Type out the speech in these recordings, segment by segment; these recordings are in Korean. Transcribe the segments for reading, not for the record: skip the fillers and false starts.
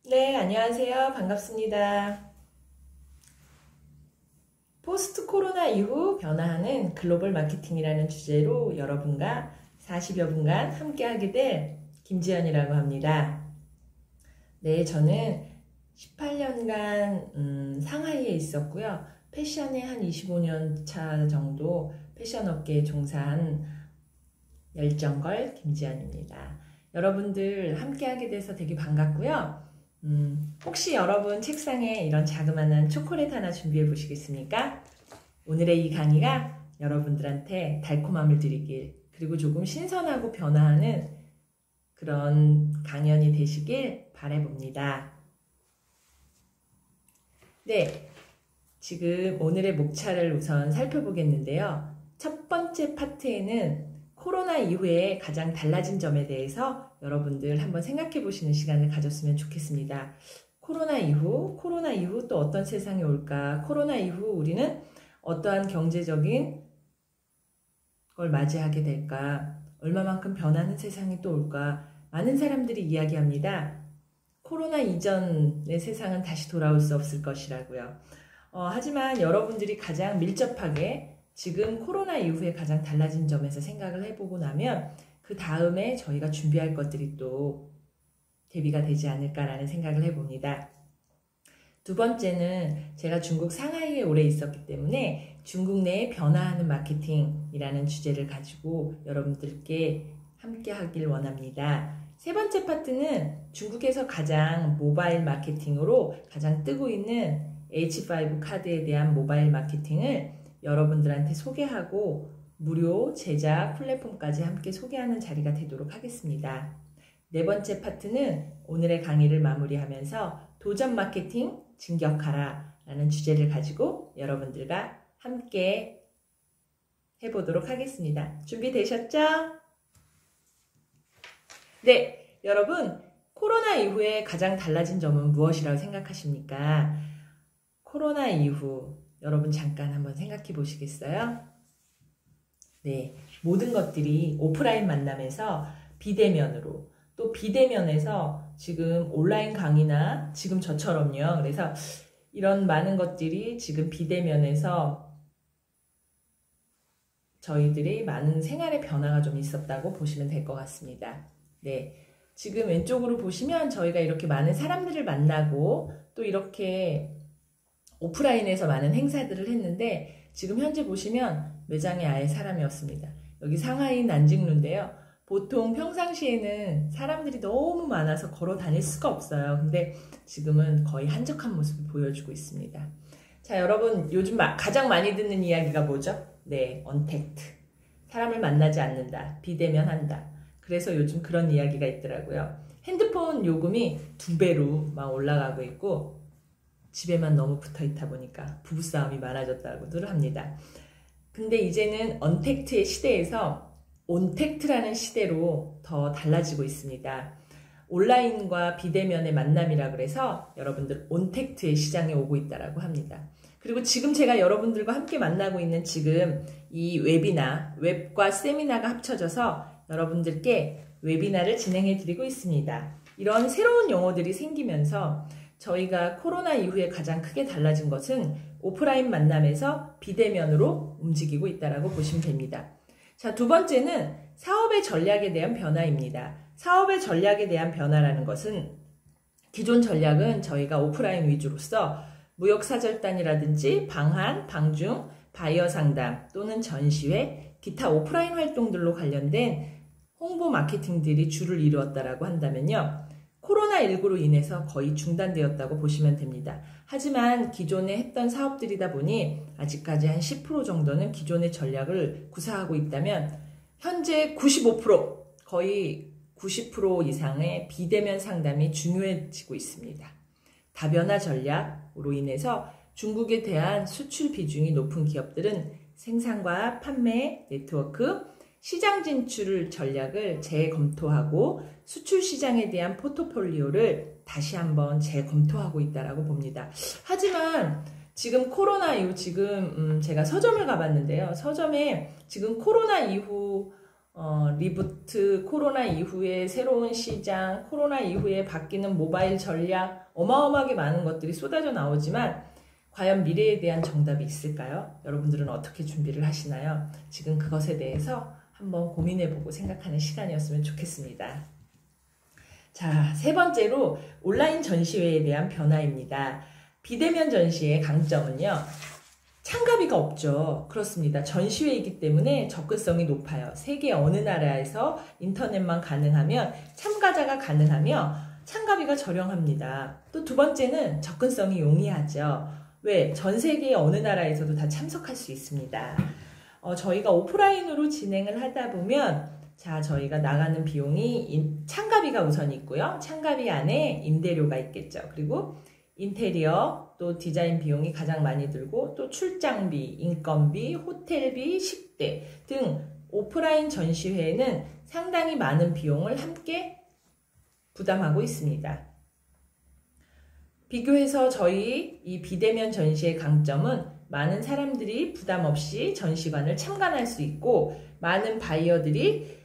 네, 안녕하세요. 반갑습니다. 포스트 코로나 이후 변화하는 글로벌 마케팅이라는 주제로 여러분과 40여 분간 함께하게 될 김지연이라고 합니다. 네, 저는 18년간 상하이에 있었고요. 패션에 한 25년 차 정도 패션 업계에 종사한 열정걸 김지연입니다. 여러분들 함께하게 돼서 되게 반갑고요. 혹시 여러분 책상에 이런 자그마한 초콜릿 하나 준비해 보시겠습니까? 오늘의 이 강의가 여러분들한테 달콤함을 드리길, 그리고 조금 신선하고 변화하는 그런 강연이 되시길 바라봅니다. 네, 지금 오늘의 목차를 우선 살펴보겠는데요. 첫 번째 파트에는 코로나 이후에 가장 달라진 점에 대해서 여러분들 한번 생각해 보시는 시간을 가졌으면 좋겠습니다. 코로나 이후 또 어떤 세상이 올까? 코로나 이후 우리는 어떠한 경제적인 걸 맞이하게 될까? 얼마만큼 변하는 세상이 또 올까? 많은 사람들이 이야기합니다. 코로나 이전의 세상은 다시 돌아올 수 없을 것이라고요. 하지만 여러분들이 가장 밀접하게 지금 코로나 이후에 가장 달라진 점에서 생각을 해보고 나면 그 다음에 저희가 준비할 것들이 또 대비가 되지 않을까라는 생각을 해봅니다. 두 번째는 제가 중국 상하이에 오래 있었기 때문에 중국 내에 변화하는 마케팅이라는 주제를 가지고 여러분들께 함께 하길 원합니다. 세 번째 파트는 중국에서 가장 모바일 마케팅으로 가장 뜨고 있는 H5 카드에 대한 모바일 마케팅을 여러분들한테 소개하고 무료 제작 플랫폼까지 함께 소개하는 자리가 되도록 하겠습니다. 네 번째 파트는 오늘의 강의를 마무리하면서 도전 마케팅 진격하라 라는 주제를 가지고 여러분들과 함께 해보도록 하겠습니다. 준비되셨죠? 네, 여러분, 코로나 이후에 가장 달라진 점은 무엇이라고 생각하십니까? 코로나 이후 여러분 잠깐 한번 생각해 보시겠어요? 네, 모든 것들이 오프라인 만남에서 비대면으로, 또 비대면에서 지금 온라인 강의나 지금 저처럼요. 그래서 이런 많은 것들이 지금 비대면에서 저희들이 많은 생활의 변화가 좀 있었다고 보시면 될 것 같습니다. 네, 지금 왼쪽으로 보시면 저희가 이렇게 많은 사람들을 만나고 또 이렇게 오프라인에서 많은 행사들을 했는데 지금 현재 보시면 매장에 아예 사람이 없습니다. 여기 상하이 난징루인데요. 보통 평상시에는 사람들이 너무 많아서 걸어 다닐 수가 없어요. 근데 지금은 거의 한적한 모습을 보여주고 있습니다. 자, 여러분 요즘 가장 많이 듣는 이야기가 뭐죠? 네, 언택트. 사람을 만나지 않는다. 비대면한다. 그래서 요즘 그런 이야기가 있더라고요. 핸드폰 요금이 2배로 막 올라가고 있고 집에만 너무 붙어 있다 보니까 부부싸움이 많아졌다고들 합니다. 근데 이제는 언택트의 시대에서 온택트라는 시대로 더 달라지고 있습니다. 온라인과 비대면의 만남이라 그래서 여러분들 온택트의 시장에 오고 있다고 합니다. 그리고 지금 제가 여러분들과 함께 만나고 있는 지금 이 웹이나 웹과 세미나가 합쳐져서 여러분들께 웨비나를 진행해 드리고 있습니다. 이런 새로운 용어들이 생기면서 저희가 코로나 이후에 가장 크게 달라진 것은 오프라인 만남에서 비대면으로 움직이고 있다고 보시면 됩니다. 자, 두 번째는 사업의 전략에 대한 변화입니다. 사업의 전략에 대한 변화라는 것은 기존 전략은 저희가 오프라인 위주로서 무역사절단이라든지 방한, 방중, 바이어 상담 또는 전시회, 기타 오프라인 활동들로 관련된 홍보 마케팅들이 주를 이루었다고 한다면요. 코로나19로 인해서 거의 중단되었다고 보시면 됩니다. 하지만 기존에 했던 사업들이다 보니 아직까지 한 10% 정도는 기존의 전략을 구사하고 있다면 현재 95%, 거의 90% 이상의 비대면 상담이 중요해지고 있습니다. 다변화 전략으로 인해서 중국에 대한 수출 비중이 높은 기업들은 생산과 판매, 네트워크, 시장 진출 전략을 재검토하고 수출 시장에 대한 포트폴리오를 다시 한번 재검토하고 있다고 봅니다. 하지만 지금 코로나 이후 지금 제가 서점을 가봤는데요. 서점에 지금 코로나 이후 리부트, 코로나 이후에 새로운 시장, 코로나 이후에 바뀌는 모바일 전략, 어마어마하게 많은 것들이 쏟아져 나오지만 과연 미래에 대한 정답이 있을까요? 여러분들은 어떻게 준비를 하시나요? 지금 그것에 대해서 한번 고민해보고 생각하는 시간이었으면 좋겠습니다. 자, 세 번째로 온라인 전시회에 대한 변화입니다. 비대면 전시의 강점은요, 참가비가 없죠. 그렇습니다. 전시회이기 때문에 접근성이 높아요. 세계 어느 나라에서 인터넷만 가능하면, 참가자가 가능하며 참가비가 저렴합니다. 또 두 번째는 접근성이 용이하죠. 왜? 전 세계의 어느 나라에서도 다 참석할 수 있습니다. 저희가 오프라인으로 진행을 하다 보면, 자, 저희가 나가는 비용이 참가비가 우선 있고요. 참가비 안에 임대료가 있겠죠. 그리고 인테리어, 또 디자인 비용이 가장 많이 들고, 또 출장비, 인건비, 호텔비, 식대 등 오프라인 전시회에는 상당히 많은 비용을 함께 부담하고 있습니다. 비교해서 저희 이 비대면 전시의 강점은 많은 사람들이 부담 없이 전시관을 참관할 수 있고, 많은 바이어들이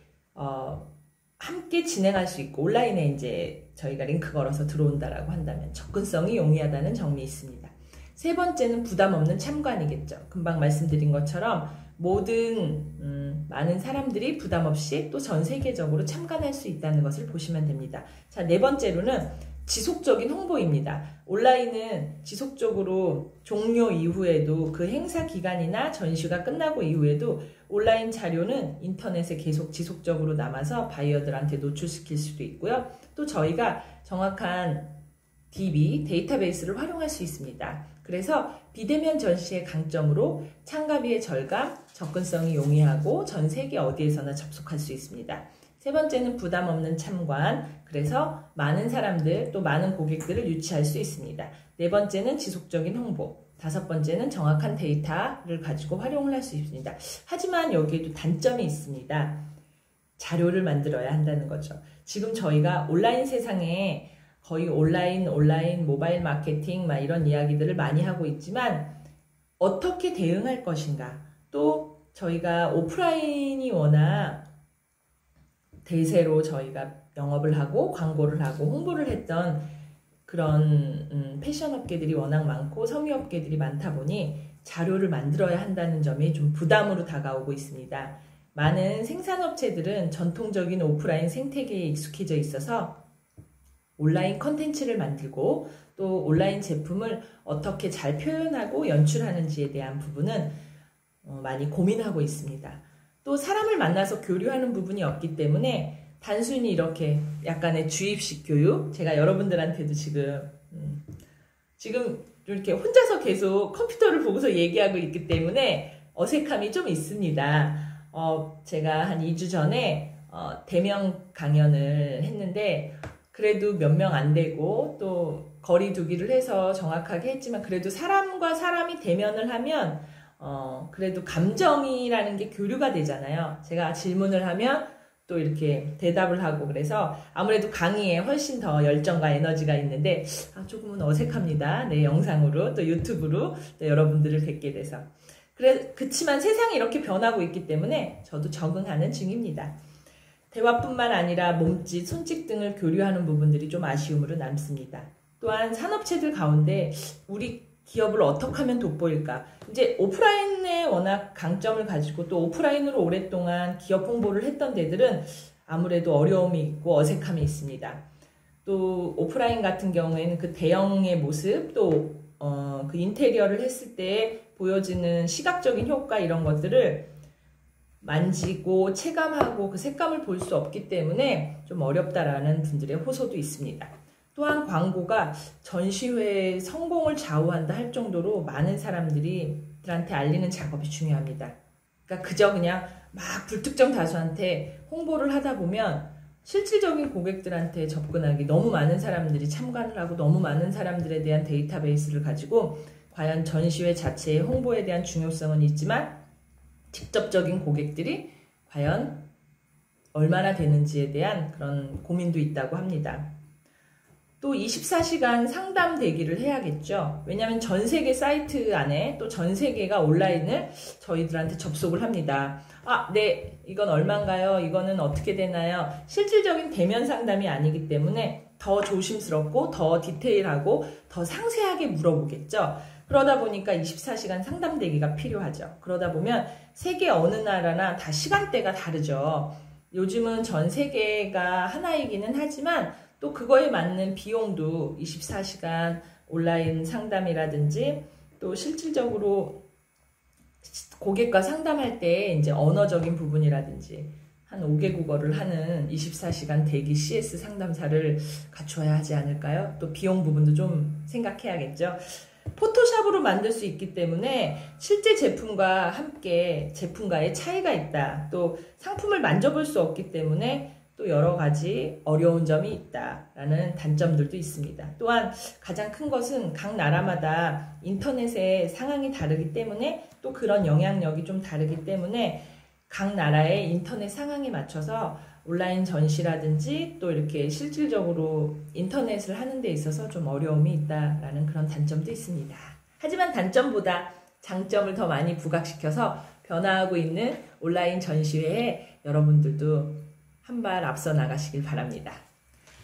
함께 진행할 수 있고, 온라인에 이제 저희가 링크 걸어서 들어온다라고 한다면 접근성이 용이하다는 점이 있습니다. 세 번째는 부담 없는 참관이겠죠. 금방 말씀드린 것처럼 모든 많은 사람들이 부담 없이 또 전 세계적으로 참관할 수 있다는 것을 보시면 됩니다. 자, 네 번째로는 지속적인 홍보입니다. 온라인은 지속적으로 종료 이후에도, 그 행사 기간이나 전시가 끝나고 이후에도 온라인 자료는 인터넷에 계속 지속적으로 남아서 바이어들한테 노출시킬 수도 있고요. 또 저희가 정확한 DB, 데이터베이스를 활용할 수 있습니다. 그래서 비대면 전시의 강점으로 참가비의 절감, 접근성이 용이하고 전 세계 어디에서나 접속할 수 있습니다. 세 번째는 부담 없는 참관, 그래서 많은 사람들, 또 많은 고객들을 유치할 수 있습니다. 네 번째는 지속적인 홍보, 다섯 번째는 정확한 데이터를 가지고 활용을 할 수 있습니다. 하지만 여기에도 단점이 있습니다. 자료를 만들어야 한다는 거죠. 지금 저희가 온라인 세상에 거의 온라인, 모바일 마케팅, 막 이런 이야기들을 많이 하고 있지만 어떻게 대응할 것인가, 또 저희가 오프라인이 워낙 대세로 저희가 영업을 하고 광고를 하고 홍보를 했던 그런 패션 업계들이 워낙 많고 섬유업계들이 많다 보니 자료를 만들어야 한다는 점이 좀 부담으로 다가오고 있습니다. 많은 생산업체들은 전통적인 오프라인 생태계에 익숙해져 있어서 온라인 컨텐츠를 만들고 또 온라인 제품을 어떻게 잘 표현하고 연출하는지에 대한 부분은 많이 고민하고 있습니다. 또 사람을 만나서 교류하는 부분이 없기 때문에 단순히 이렇게 약간의 주입식 교육, 제가 여러분들한테도 지금 이렇게 혼자서 계속 컴퓨터를 보고서 얘기하고 있기 때문에 어색함이 좀 있습니다. 제가 한 2주 전에 대면 강연을 했는데 그래도 몇 명 안 되고 또 거리 두기를 해서 정확하게 했지만 그래도 사람과 사람이 대면을 하면 그래도 감정이라는 게 교류가 되잖아요. 제가 질문을 하면 또 이렇게 대답을 하고 그래서 아무래도 강의에 훨씬 더 열정과 에너지가 있는데 조금은 어색합니다. 네, 영상으로 또 유튜브로 또 여러분들을 뵙게 돼서. 그치만 세상이 이렇게 변하고 있기 때문에 저도 적응하는 중입니다. 대화뿐만 아니라 몸짓, 손짓 등을 교류하는 부분들이 좀 아쉬움으로 남습니다. 또한 산업체들 가운데 우리 기업을 어떻게 하면 돋보일까? 이제 오프라인에 워낙 강점을 가지고 또 오프라인으로 오랫동안 기업 홍보를 했던 데들은 아무래도 어려움이 있고 어색함이 있습니다. 또 오프라인 같은 경우에는 그 대형의 모습, 또 그 인테리어를 했을 때 보여지는 시각적인 효과 이런 것들을 만지고 체감하고 그 색감을 볼 수 없기 때문에 좀 어렵다라는 분들의 호소도 있습니다. 또한 전시회의 성공을 좌우한다 할 정도로 많은 사람들한테 알리는 작업이 중요합니다. 그러니까 그냥 막 불특정 다수한테 홍보를 하다 보면 실질적인 고객들한테 접근하기 너무 많은 사람들이 참관을 하고 너무 많은 사람들에 대한 데이터베이스를 가지고 과연 전시회 자체의 홍보에 대한 중요성은 있지만 직접적인 고객들이 과연 얼마나 되는지에 대한 그런 고민도 있다고 합니다. 또 24시간 상담 대기를 해야겠죠. 왜냐하면 전 세계 사이트 안에 또 전 세계가 온라인을 저희들한테 접속을 합니다. 아, 네, 이건 얼마인가요? 이거는 어떻게 되나요? 실질적인 대면 상담이 아니기 때문에 더 조심스럽고 더 디테일하고 더 상세하게 물어보겠죠. 그러다 보니까 24시간 상담 대기가 필요하죠. 그러다 보면 세계 어느 나라나 다 시간대가 다르죠. 요즘은 전 세계가 하나이기는 하지만 또 그거에 맞는 비용도 24시간 온라인 상담이라든지 또 실질적으로 고객과 상담할 때 이제 언어적인 부분이라든지 한 5개국어를 하는 24시간 대기 CS 상담사를 갖춰야 하지 않을까요? 또 비용 부분도 좀 생각해야겠죠. 포토샵으로 만들 수 있기 때문에 실제 제품과 함께 제품과의 차이가 있다. 또 상품을 만져볼 수 없기 때문에 또 여러 가지 어려운 점이 있다라는 단점들도 있습니다. 또한 가장 큰 것은 각 나라마다 인터넷의 상황이 다르기 때문에 또 그런 영향력이 좀 다르기 때문에 각 나라의 인터넷 상황에 맞춰서 온라인 전시라든지 또 이렇게 실질적으로 인터넷을 하는 데 있어서 좀 어려움이 있다라는 그런 단점도 있습니다. 하지만 단점보다 장점을 더 많이 부각시켜서 변화하고 있는 온라인 전시회에 여러분들도 한 발 앞서 나가시길 바랍니다.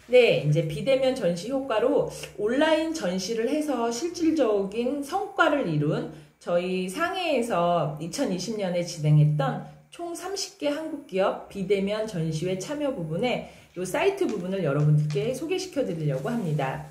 네, 이제 비대면 전시 효과로 온라인 전시를 해서 실질적인 성과를 이룬 저희 상해에서 2020년에 진행했던 총 30개 한국기업 비대면 전시회 참여 부분에 이 사이트 부분을 여러분들께 소개시켜 드리려고 합니다.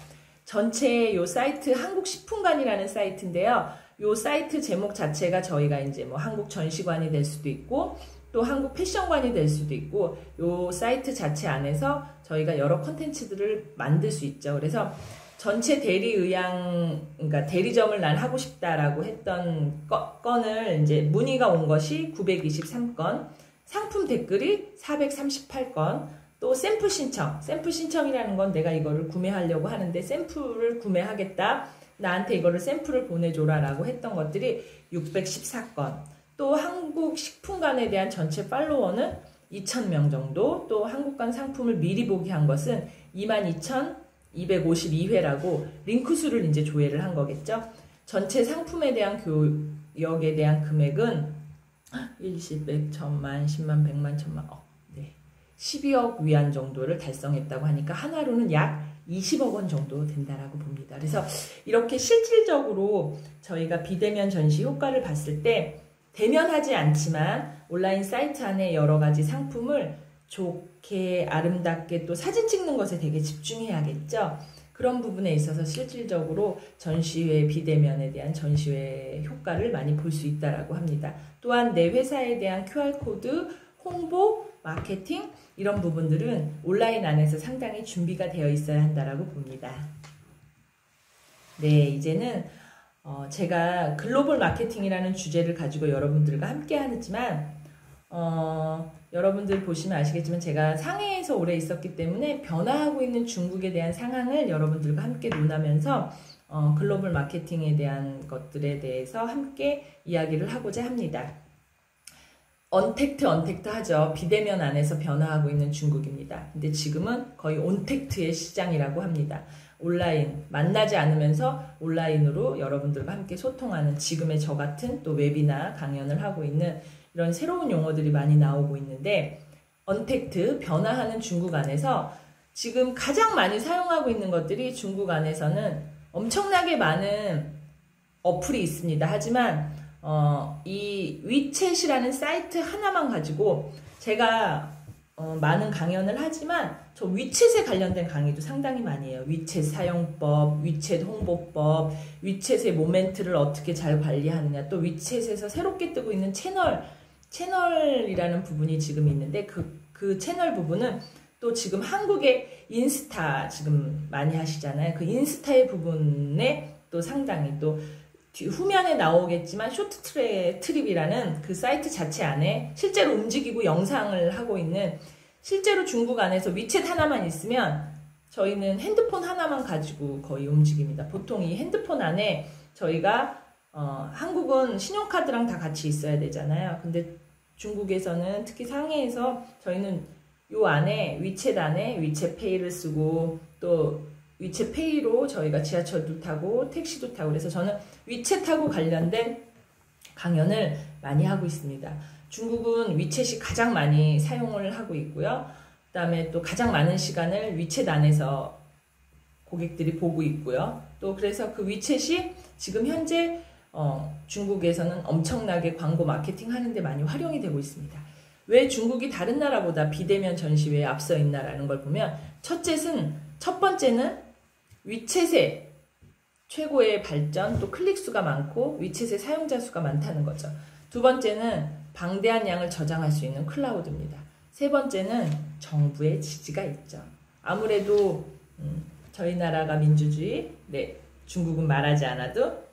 전체 이 사이트 한국식품관이라는 사이트인데요. 이 사이트 제목 자체가 저희가 이제 뭐 한국 전시관이 될 수도 있고 또 한국 패션관이 될 수도 있고 이 사이트 자체 안에서 저희가 여러 콘텐츠들을 만들 수 있죠. 그래서 전체 그러니까 대리점을 난 하고 싶다라고 했던 건을 이제 문의가 온 것이 923건, 상품 댓글이 438건, 또 샘플 신청이라는 건 내가 이거를 구매하려고 하는데 샘플을 구매하겠다, 나한테 이거를 샘플을 보내줘라라고 했던 것들이 614건, 또 한국식품관에 대한 전체 팔로워는 2,000명 정도, 또 한국관 상품을 미리 보기 한 것은 22,252회라고 링크 수를 이제 조회를 한 거겠죠. 전체 상품에 대한 교역에 대한 금액은 10, 100, 1000만, 10만, 100만, 1000만, 12억 위안 정도를 달성했다고 하니까 한 하루는 약 20억 원 정도 된다라고 봅니다. 그래서 이렇게 실질적으로 저희가 비대면 전시 효과를 봤을 때 대면하지 않지만 온라인 사이트 안에 여러 가지 상품을 좋게 아름답게 또 사진 찍는 것에 되게 집중해야겠죠. 그런 부분에 있어서 실질적으로 전시회 비대면에 대한 전시회 효과를 많이 볼 수 있다라고 합니다. 또한 내 회사에 대한 QR코드, 홍보, 마케팅 이런 부분들은 온라인 안에서 상당히 준비가 되어 있어야 한다라고 봅니다. 네, 이제는 제가 글로벌 마케팅이라는 주제를 가지고 여러분들과 함께 하지만 여러분들 보시면 아시겠지만 제가 상해에서 오래 있었기 때문에 변화하고 있는 중국에 대한 상황을 여러분들과 함께 논하면서 글로벌 마케팅에 대한 것들에 대해서 함께 이야기를 하고자 합니다. 언택트 하죠. 비대면 안에서 변화하고 있는 중국입니다. 근데 지금은 거의 온택트의 시장이라고 합니다. 온라인, 만나지 않으면서 온라인으로 여러분들과 함께 소통하는 지금의 저 같은 또 웹이나 강연을 하고 있는 이런 새로운 용어들이 많이 나오고 있는데 언택트, 변화하는 중국 안에서 지금 가장 많이 사용하고 있는 것들이 중국 안에서는 엄청나게 많은 어플이 있습니다. 하지만 이 위챗이라는 사이트 하나만 가지고 제가 많은 강연을 하지만 저 위챗에 관련된 강의도 상당히 많이 해요. 위챗 사용법, 위챗 홍보법, 위챗의 모멘트를 어떻게 잘 관리하느냐, 또 위챗에서 새롭게 뜨고 있는 채널이라는 부분이 지금 있는데 그 채널 부분은 또 지금 한국의 인스타 지금 많이 하시잖아요. 그 인스타의 부분에 또 상당히 또 후면에 나오겠지만 쇼트 트립이라는 그 사이트 자체 안에 실제로 움직이고 영상을 하고 있는, 실제로 중국 안에서 위챗 하나만 있으면 저희는 핸드폰 하나만 가지고 거의 움직입니다. 보통 이 핸드폰 안에 저희가 한국은 신용카드랑 다 같이 있어야 되잖아요. 근데 중국에서는 특히 상해에서 저희는 요 안에 위챗 안에 위챗페이를 쓰고 또 위챗페이로 저희가 지하철도 타고 택시도 타고 그래서 저는 위챗하고 관련된 강연을 많이 하고 있습니다. 중국은 위챗이 가장 많이 사용을 하고 있고요. 그 다음에 또 가장 많은 시간을 위챗 안에서 고객들이 보고 있고요. 또 그래서 그 위챗이 지금 현재 중국에서는 엄청나게 광고 마케팅 하는데 많이 활용이 되고 있습니다. 왜 중국이 다른 나라보다 비대면 전시회에 앞서 있나라는 걸 보면 첫 번째는 위챗의 최고의 발전, 또 클릭 수가 많고 위챗의 사용자 수가 많다는 거죠. 두 번째는 방대한 양을 저장할 수 있는 클라우드입니다. 세 번째는 정부의 지지가 있죠. 아무래도 저희 나라가 민주주의, 중국은 말하지 않아도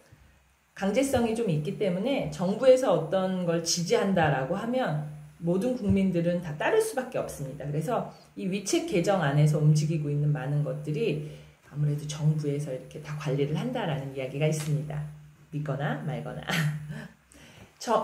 강제성이 좀 있기 때문에 정부에서 어떤 걸 지지한다라고 하면 모든 국민들은 다 따를 수밖에 없습니다. 그래서 이 위챗 계정 안에서 움직이고 있는 많은 것들이 아무래도 정부에서 이렇게 다 관리를 한다라는 이야기가 있습니다. 믿거나 말거나.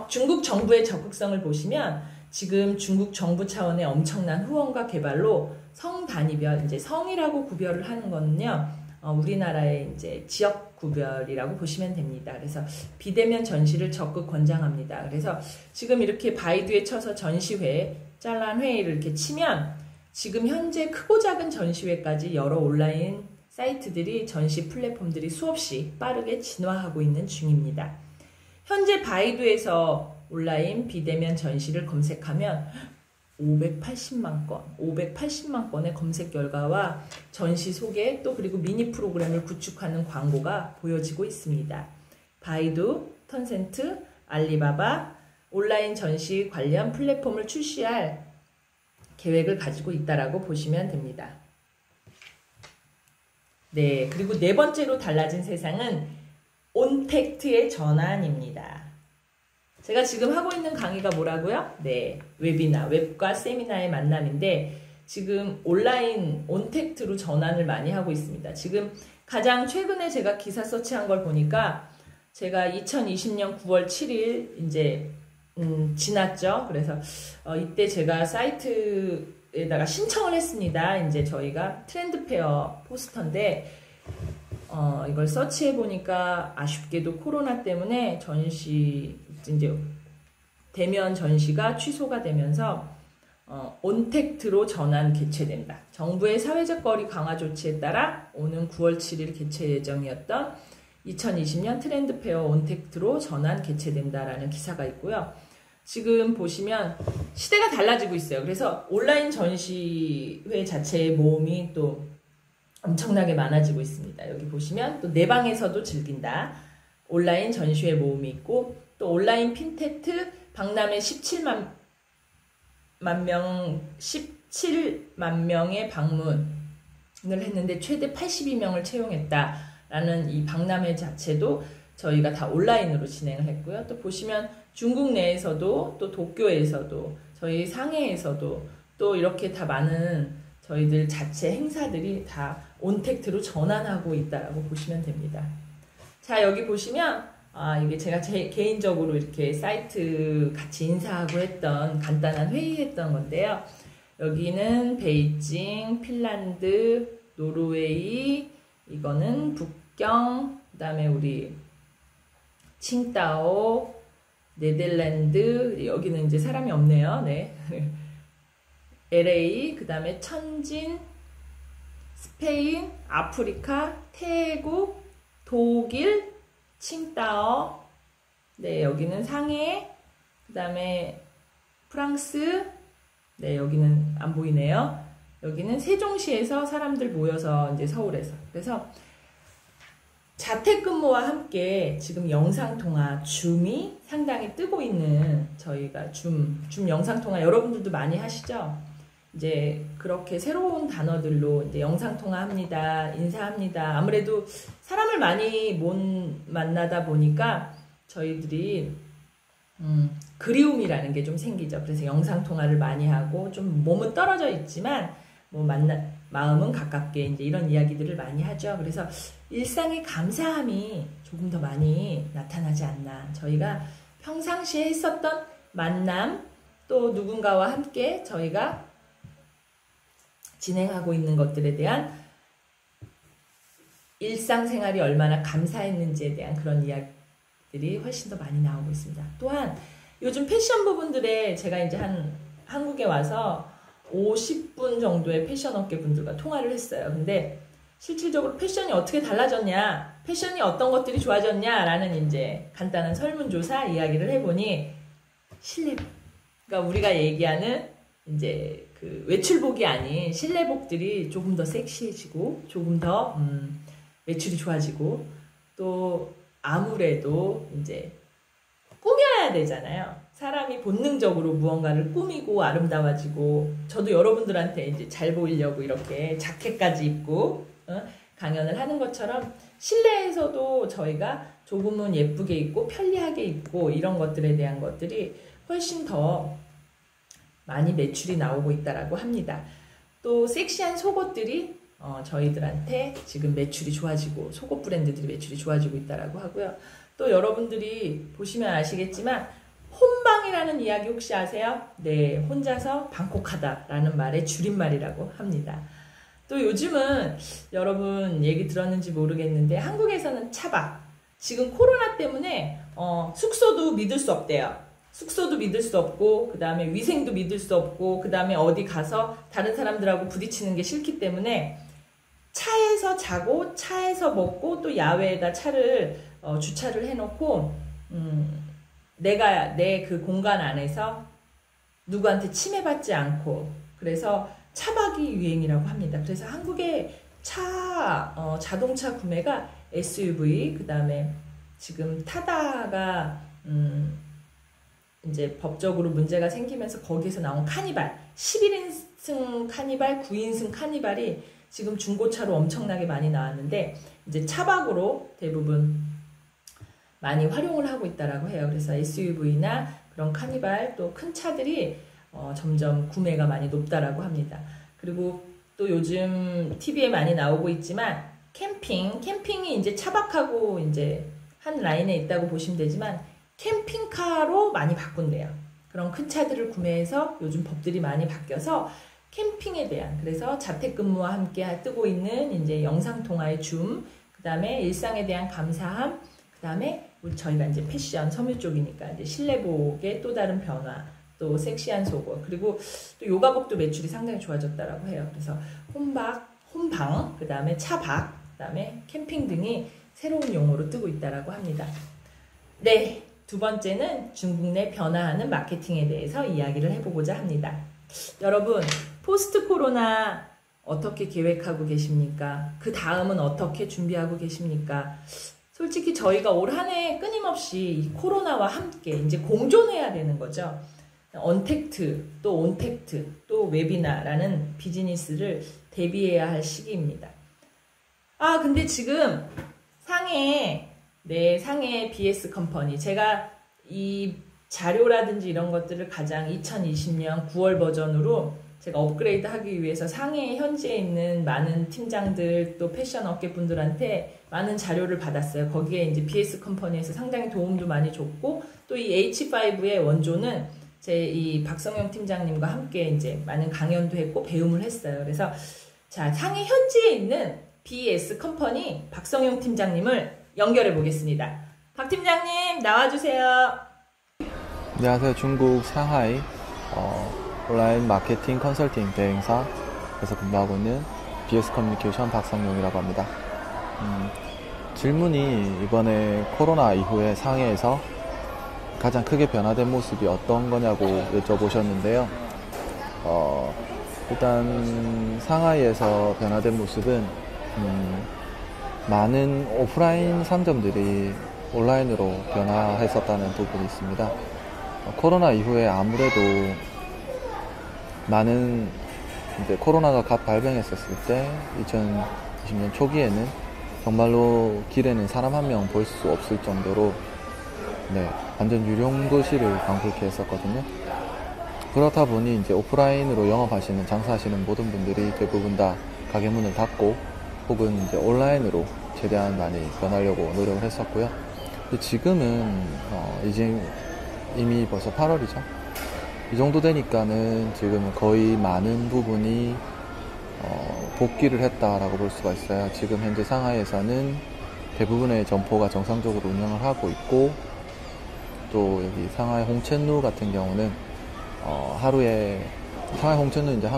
중국 정부의 적극성을 보시면 지금 중국 정부 차원의 엄청난 후원과 개발로 성 단위별, 이제 성이라고 구별을 하는 거는요, 우리나라의 이제 지역 구별이라고 보시면 됩니다. 그래서 비대면 전시를 적극 권장합니다. 그래서 지금 이렇게 바이두에 쳐서 전시회, 짤란회의를 이렇게 치면 지금 현재 크고 작은 전시회까지 여러 온라인 사이트들이 전시 플랫폼들이 수없이 빠르게 진화하고 있는 중입니다. 현재 바이두에서 온라인 비대면 전시를 검색하면 580만 건의 검색 결과와 전시 소개 또 그리고 미니 프로그램을 구축하는 광고가 보여지고 있습니다. 바이두, 텐센트, 알리바바 온라인 전시 관련 플랫폼을 출시할 계획을 가지고 있다라고 보시면 됩니다. 네, 그리고 네 번째로 달라진 세상은 온택트의 전환입니다. 제가 지금 하고 있는 강의가 뭐라고요? 네, 웹이나 웹과 세미나의 만남인데 지금 온라인 온택트로 전환을 많이 하고 있습니다. 지금 가장 최근에 제가 기사 서치한 걸 보니까 제가 2020년 9월 7일 이제 지났죠. 그래서 이때 제가 사이트에다가 신청을 했습니다. 이제 저희가 트렌드 페어 포스터인데 이걸 서치해 보니까 아쉽게도 코로나 때문에 전시 이제 대면 전시가 취소가 되면서 온택트로 전환 개최된다. 정부의 사회적 거리 강화 조치에 따라 오는 9월 7일 개최 예정이었던 2020년 트렌드 페어 온택트로 전환 개최된다라는 기사가 있고요. 지금 보시면 시대가 달라지고 있어요. 그래서 온라인 전시회 자체의 모험이 또 엄청나게 많아지고 있습니다. 여기 보시면 또 내 방에서도 즐긴다. 온라인 전시회 모험이 있고 또 온라인 핀테트 박람회 17만 명의 방문을 했는데 최대 82명을 채용했다라는 이 박람회 자체도 저희가 다 온라인으로 진행을 했고요. 또 보시면 중국 내에서도 또 도쿄에서도 저희 상해에서도 또 이렇게 다 많은 저희들 자체 행사들이 다 온택트로 전환하고 있다라고 보시면 됩니다. 자, 여기 보시면 이게 제가 개인적으로 이렇게 사이트 같이 인사하고 했던 간단한 회의했던 건데요. 여기는 베이징, 핀란드, 노르웨이, 이거는 북경, 그 다음에 우리 칭다오, 네덜란드, 여기는 이제 사람이 없네요. 네. LA, 그 다음에 천진, 스페인, 아프리카, 태국, 독일, 칭다오, 네, 여기는 상해, 그 다음에 프랑스, 네, 여기는 안 보이네요. 여기는 세종시에서 사람들 모여서 이제 서울에서. 그래서 자택근무와 함께 지금 영상통화, 줌이 상당히 뜨고 있는 저희가 줌 영상통화 여러분들도 많이 하시죠? 이제 그렇게 새로운 단어들로 이제 영상통화 합니다. 인사합니다. 아무래도 사람을 많이 못 만나다 보니까 저희들이 그리움이라는 게 좀 생기죠. 그래서 영상통화를 많이 하고 좀 몸은 떨어져 있지만 뭐 마음은 가깝게 이제 이런 이야기들을 많이 하죠. 그래서 일상의 감사함이 조금 더 많이 나타나지 않나. 저희가 평상시에 했었던 만남 또 누군가와 함께 저희가 진행하고 있는 것들에 대한 일상생활이 얼마나 감사했는지에 대한 그런 이야기들이 훨씬 더 많이 나오고 있습니다. 또한 요즘 패션 부분들에 제가 이제 한국에 와서 50분 정도의 패션 업계 분들과 통화를 했어요. 근데 실질적으로 패션이 어떻게 달라졌냐, 패션이 어떤 것들이 좋아졌냐 라는 이제 간단한 설문조사 이야기를 해보니 실내복, 그러니까 우리가 얘기하는 이제 그 외출복이 아닌 실내복들이 조금 더 섹시해지고 조금 더 매출이 좋아지고, 또 아무래도 이제 꾸며야 되잖아요. 사람이 본능적으로 무언가를 꾸미고 아름다워지고, 저도 여러분들한테 이제 잘 보이려고 이렇게 자켓까지 입고 강연을 하는 것처럼 실내에서도 저희가 조금은 예쁘게 입고 편리하게 입고 이런 것들에 대한 것들이 훨씬 더 많이 매출이 나오고 있다라고 합니다. 또 섹시한 속옷들이 저희들한테 지금 매출이 좋아지고, 속옷 브랜드들이 매출이 좋아지고 있다라고 하고요. 또 여러분들이 보시면 아시겠지만 혼방이라는 이야기 혹시 아세요? 네, 혼자서 방콕하다라는 말의 줄임말이라고 합니다. 또 요즘은 여러분 얘기 들었는지 모르겠는데 한국에서는 차박, 지금 코로나 때문에 숙소도 믿을 수 없대요. 숙소도 믿을 수 없고, 그 다음에 위생도 믿을 수 없고, 그 다음에 어디 가서 다른 사람들하고 부딪히는 게 싫기 때문에 차에서 자고 차에서 먹고 또 야외에다 차를 주차를 해놓고 내가 내 그 공간 안에서 누구한테 침해받지 않고, 그래서 차박이 유행이라고 합니다. 그래서 한국의 자동차 구매가 SUV, 그 다음에 지금 타다가 이제 법적으로 문제가 생기면서 거기에서 나온 카니발, 11인승 카니발, 9인승 카니발이 지금 중고차로 엄청나게 많이 나왔는데 이제 차박으로 대부분 많이 활용을 하고 있다라고 해요. 그래서 SUV나 그런 카니발, 또 큰 차들이 점점 구매가 많이 높다라고 합니다. 그리고 또 요즘 TV에 많이 나오고 있지만 캠핑이 이제 차박하고 이제 한 라인에 있다고 보시면 되지만 캠핑카로 많이 바꾼대요. 그런 큰 차들을 구매해서 요즘 법들이 많이 바뀌어서 캠핑에 대한, 그래서 자택근무와 함께 뜨고 있는 이제 영상통화의 줌, 그 다음에 일상에 대한 감사함, 그 다음에 저희가 이제 패션, 섬유 쪽이니까 이제 실내복의 또 다른 변화, 또 섹시한 속옷, 그리고 또 요가복도 매출이 상당히 좋아졌다라고 해요. 그래서 혼방, 그 다음에 차박, 그 다음에 캠핑 등이 새로운 용어로 뜨고 있다라고 합니다. 네, 두 번째는 중국 내 변화하는 마케팅에 대해서 이야기를 해보고자 합니다. 여러분, 포스트 코로나 어떻게 계획하고 계십니까? 그 다음은 어떻게 준비하고 계십니까? 솔직히 저희가 올 한 해 끊임없이 이 코로나와 함께 이제 공존해야 되는 거죠. 언택트, 또 온택트, 또 웨비나라는 비즈니스를 대비해야 할 시기입니다. 근데 지금 상해 BS 컴퍼니, 제가 이 자료라든지 이런 것들을 가장 2020년 9월 버전으로 제가 업그레이드 하기 위해서 상해 현지에 있는 많은 팀장들, 또 패션 업계 분들한테 많은 자료를 받았어요. 거기에 이제 BS 컴퍼니에서 상당히 도움도 많이 줬고, 또 이 H5의 원조는 제 이 박성영 팀장님과 함께 이제 많은 강연도 했고 배움을 했어요. 그래서 자, 상해 현지에 있는 BS 컴퍼니 박성영 팀장님을 연결해 보겠습니다. 박 팀장님 나와주세요. 안녕하세요. 중국 상하이 온라인 마케팅 컨설팅 대행사에서 근무하고 있는 BS 커뮤니케이션 박성용이라고 합니다. 질문이 이번에 코로나 이후에 상해에서 가장 크게 변화된 모습이 어떤 거냐고 여쭤보셨는데요. 일단 상하이에서 변화된 모습은 많은 오프라인 상점들이 온라인으로 변화했었다는 부분이 있습니다. 코로나 이후에 아무래도 많은 이제 코로나가 갓 발병했었을 때 2020년 초기에는 정말로 길에는 사람 한 명 볼 수 없을 정도로 완전 유령 도시를 방불케 했었거든요. 그렇다 보니 이제 오프라인으로 영업하시는, 장사하시는 모든 분들이 대부분 다 가게 문을 닫고 혹은 이제 온라인으로 최대한 많이 변하려고 노력을 했었고요. 근데 지금은 이제 이미 벌써 8월이죠. 이 정도 되니까는 지금 거의 많은 부분이 복귀를 했다라고 볼 수가 있어요. 지금 현재 상하이에서는 대부분의 점포가 정상적으로 운영을 하고 있고, 또 여기 상하이 홍첸루 같은 경우는 하루에, 상하이 홍첸루 이제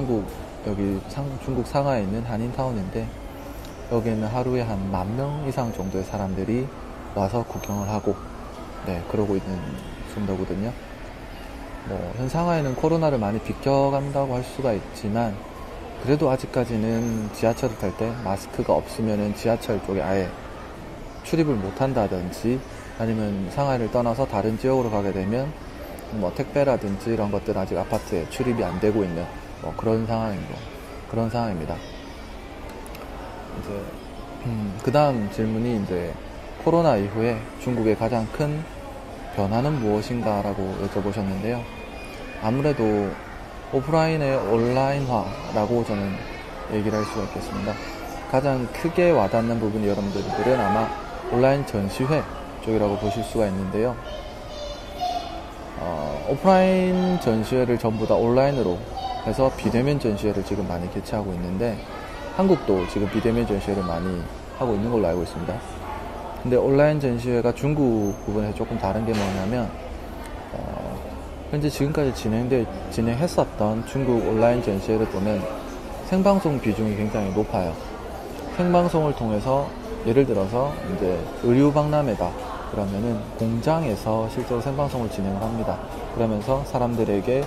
여기 중국 상하이에 있는 한인타운인데, 여기에는 하루에 한 10,000명 이상 정도의 사람들이 와서 구경을 하고, 네, 그러고 있는 정도거든요. 현 상하이는 코로나를 많이 비껴간다고 할 수가 있지만, 그래도 아직까지는 지하철을 탈 때 마스크가 없으면은 지하철 쪽에 아예 출입을 못 한다든지, 아니면 상하이를 떠나서 다른 지역으로 가게 되면 택배라든지 이런 것들은 아직 아파트에 출입이 안 되고 있는 그런 상황입니다. 이제 그 다음 질문이 이제 코로나 이후에 중국의 가장 큰 변화는 무엇인가라고 여쭤보셨는데요. 아무래도 오프라인의 온라인화라고 저는 얘기를 할 수가 있겠습니다. 가장 크게 와닿는 부분이 여러분들은 아마 온라인 전시회 쪽이라고 보실 수가 있는데요. 오프라인 전시회를 전부 다 온라인으로 해서 비대면 전시회를 지금 많이 개최하고 있는데, 한국도 지금 비대면 전시회를 많이 하고 있는 걸로 알고 있습니다. 근데 온라인 전시회가 중국 부분에서 조금 다른 게 뭐냐면, 현재 지금까지 진행했었던 중국 온라인 전시회를 보면 생방송 비중이 굉장히 높아요. 생방송을 통해서 예를 들어서 이제 의류박람회다 그러면은 공장에서 실제로 생방송을 진행을 합니다. 그러면서 사람들에게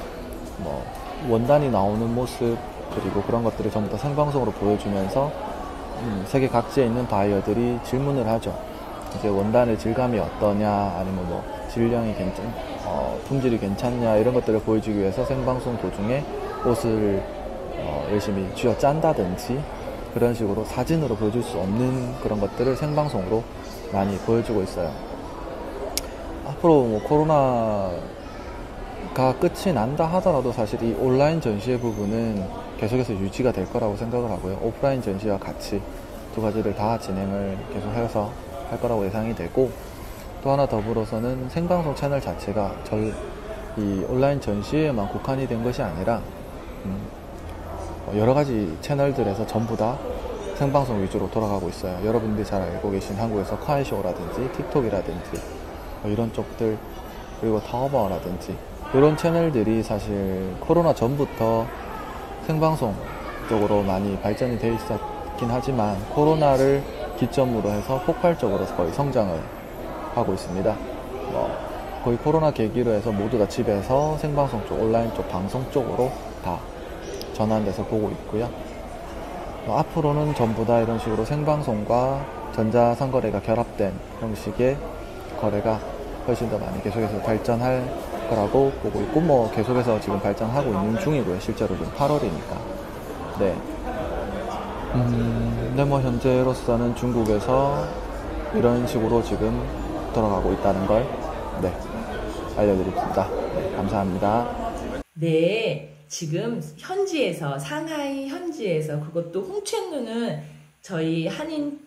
원단이 나오는 모습, 그리고 그런 것들을 전부 다 생방송으로 보여주면서 세계 각지에 있는 바이어들이 질문을 하죠. 이제 원단의 질감이 어떠냐, 아니면 질량이 품질이 괜찮냐, 이런 것들을 보여주기 위해서 생방송 도중에 옷을 열심히 쥐어 짠다든지, 그런 식으로 사진으로 보여줄 수 없는 그런 것들을 생방송으로 많이 보여주고 있어요. 앞으로 코로나가 끝이 난다 하더라도 사실 이 온라인 전시회 부분은 계속해서 유지가 될 거라고 생각을 하고요. 오프라인 전시와 같이 두 가지를 다 진행을 계속해서 할 거라고 예상이 되고, 또 하나 더불어서는 생방송 채널 자체가 이 온라인 전시회에만 국한이 된 것이 아니라 여러 가지 채널들에서 전부 다 생방송 위주로 돌아가고 있어요. 여러분들이 잘 알고 계신 한국에서 카이쇼라든지 틱톡이라든지 이런 쪽들, 그리고 타오바오라든지 이런 채널들이 사실 코로나 전부터 생방송 쪽으로 많이 발전이 되어 있었긴 하지만, 코로나를 기점으로 해서 폭발적으로 거의 성장을 하고 있습니다. 거의 코로나 계기로 해서 모두 다 집에서 생방송 쪽, 온라인 쪽, 방송 쪽으로 다 전환돼서 보고 있고요. 앞으로는 전부 다 이런 식으로 생방송과 전자상거래가 결합된 형식의 거래가 훨씬 더 많이 계속해서 발전할 거라고 보고 있고, 계속해서 지금 발전하고 있는 중이고요. 실제로 지금 8월이니까. 네. 현재로서는 중국에서 이런 식으로 지금 돌아가고 있다는 걸, 네, 알려드립니다. 네, 감사합니다. 네. 지금 현지에서, 상하이 현지에서, 그것도 홍첸루는 저희 한인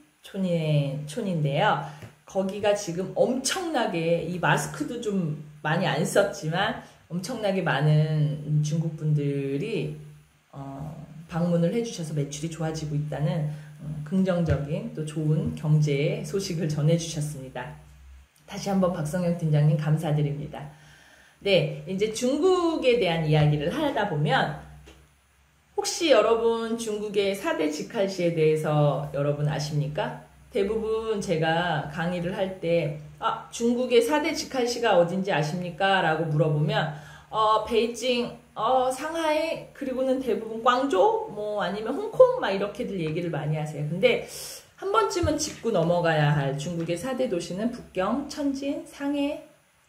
촌인데요. 거기가 지금 엄청나게, 이 마스크도 좀 많이 안 썼지만 엄청나게 많은 중국 분들이 방문을 해주셔서 매출이 좋아지고 있다는 긍정적인 또 좋은 경제 소식을 전해주셨습니다. 다시 한번 박성영 팀장님 감사드립니다. 네, 이제 중국에 대한 이야기를 하다 보면, 혹시 여러분 중국의 4대 직할시에 대해서 여러분 아십니까? 대부분 제가 강의를 할 때 중국의 4대 직할시가 어딘지 아십니까? 라고 물어보면 베이징, 상하이, 그리고는 대부분 광저우, 아니면 홍콩 막 이렇게들 얘기를 많이 하세요. 근데 한 번쯤은 짚고 넘어가야 할 중국의 4대 도시는 북경, 천진, 상해,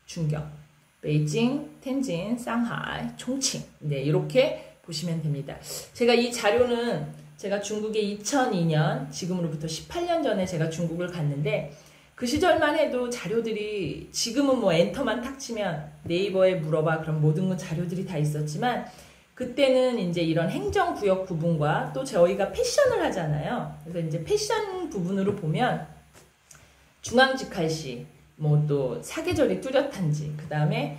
중경, 베이징, 텐진, 상하이, 총칭. 네, 이렇게 보시면 됩니다. 제가 이 자료는 제가 중국에 2002년, 지금으로부터 18년 전에 제가 중국을 갔는데, 그 시절만 해도 자료들이, 지금은 엔터만 탁 치면 네이버에 물어봐 그럼 모든 자료들이 다 있었지만, 그때는 이제 이런 행정구역 부분과 또 저희가 패션을 하잖아요. 그래서 이제 패션 부분으로 보면 중앙직할시, 또 사계절이 뚜렷한지, 그 다음에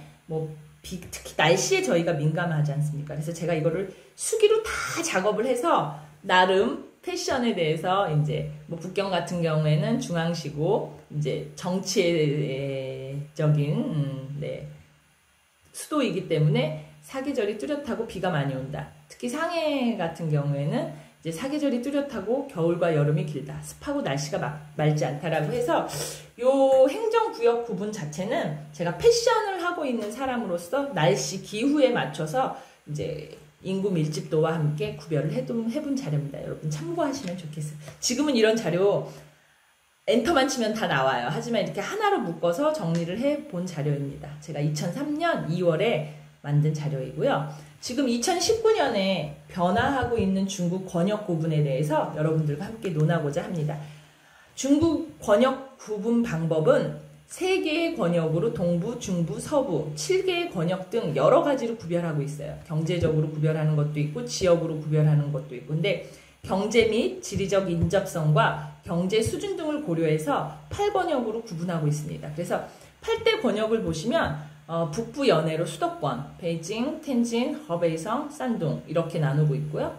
특히 날씨에 저희가 민감하지 않습니까? 그래서 제가 이거를 수기로 다 작업을 해서 나름 패션에 대해서 이제 뭐 북경 같은 경우에는 중앙시고 이제 정치적인 네, 수도이기 때문에 사계절이 뚜렷하고 비가 많이 온다. 특히 상해 같은 경우에는 이제 사계절이 뚜렷하고 겨울과 여름이 길다. 습하고 날씨가 맑지 않다라고 해서 요 행정구역 구분 자체는 제가 패션을 하고 있는 사람으로서 날씨 기후에 맞춰서 이제 인구 밀집도와 함께 구별을 해본 자료입니다. 여러분 참고하시면 좋겠어요. 지금은 이런 자료 엔터만 치면 다 나와요. 하지만 이렇게 하나로 묶어서 정리를 해본 자료입니다. 제가 2003년 2월에 만든 자료이고요. 지금 2019년에 변화하고 있는 중국 권역 구분에 대해서 여러분들과 함께 논하고자 합니다. 중국 권역 구분 방법은 3개의 권역으로 동부, 중부, 서부, 7개의 권역 등 여러 가지로 구별하고 있어요. 경제적으로 구별하는 것도 있고 지역으로 구별하는 것도 있고. 근데 경제 및 지리적 인접성과 경제 수준 등을 고려해서 8권역으로 구분하고 있습니다. 그래서 8대 권역을 보시면 북부 연해로 수도권, 베이징, 텐진, 허베이성, 산둥 이렇게 나누고 있고요.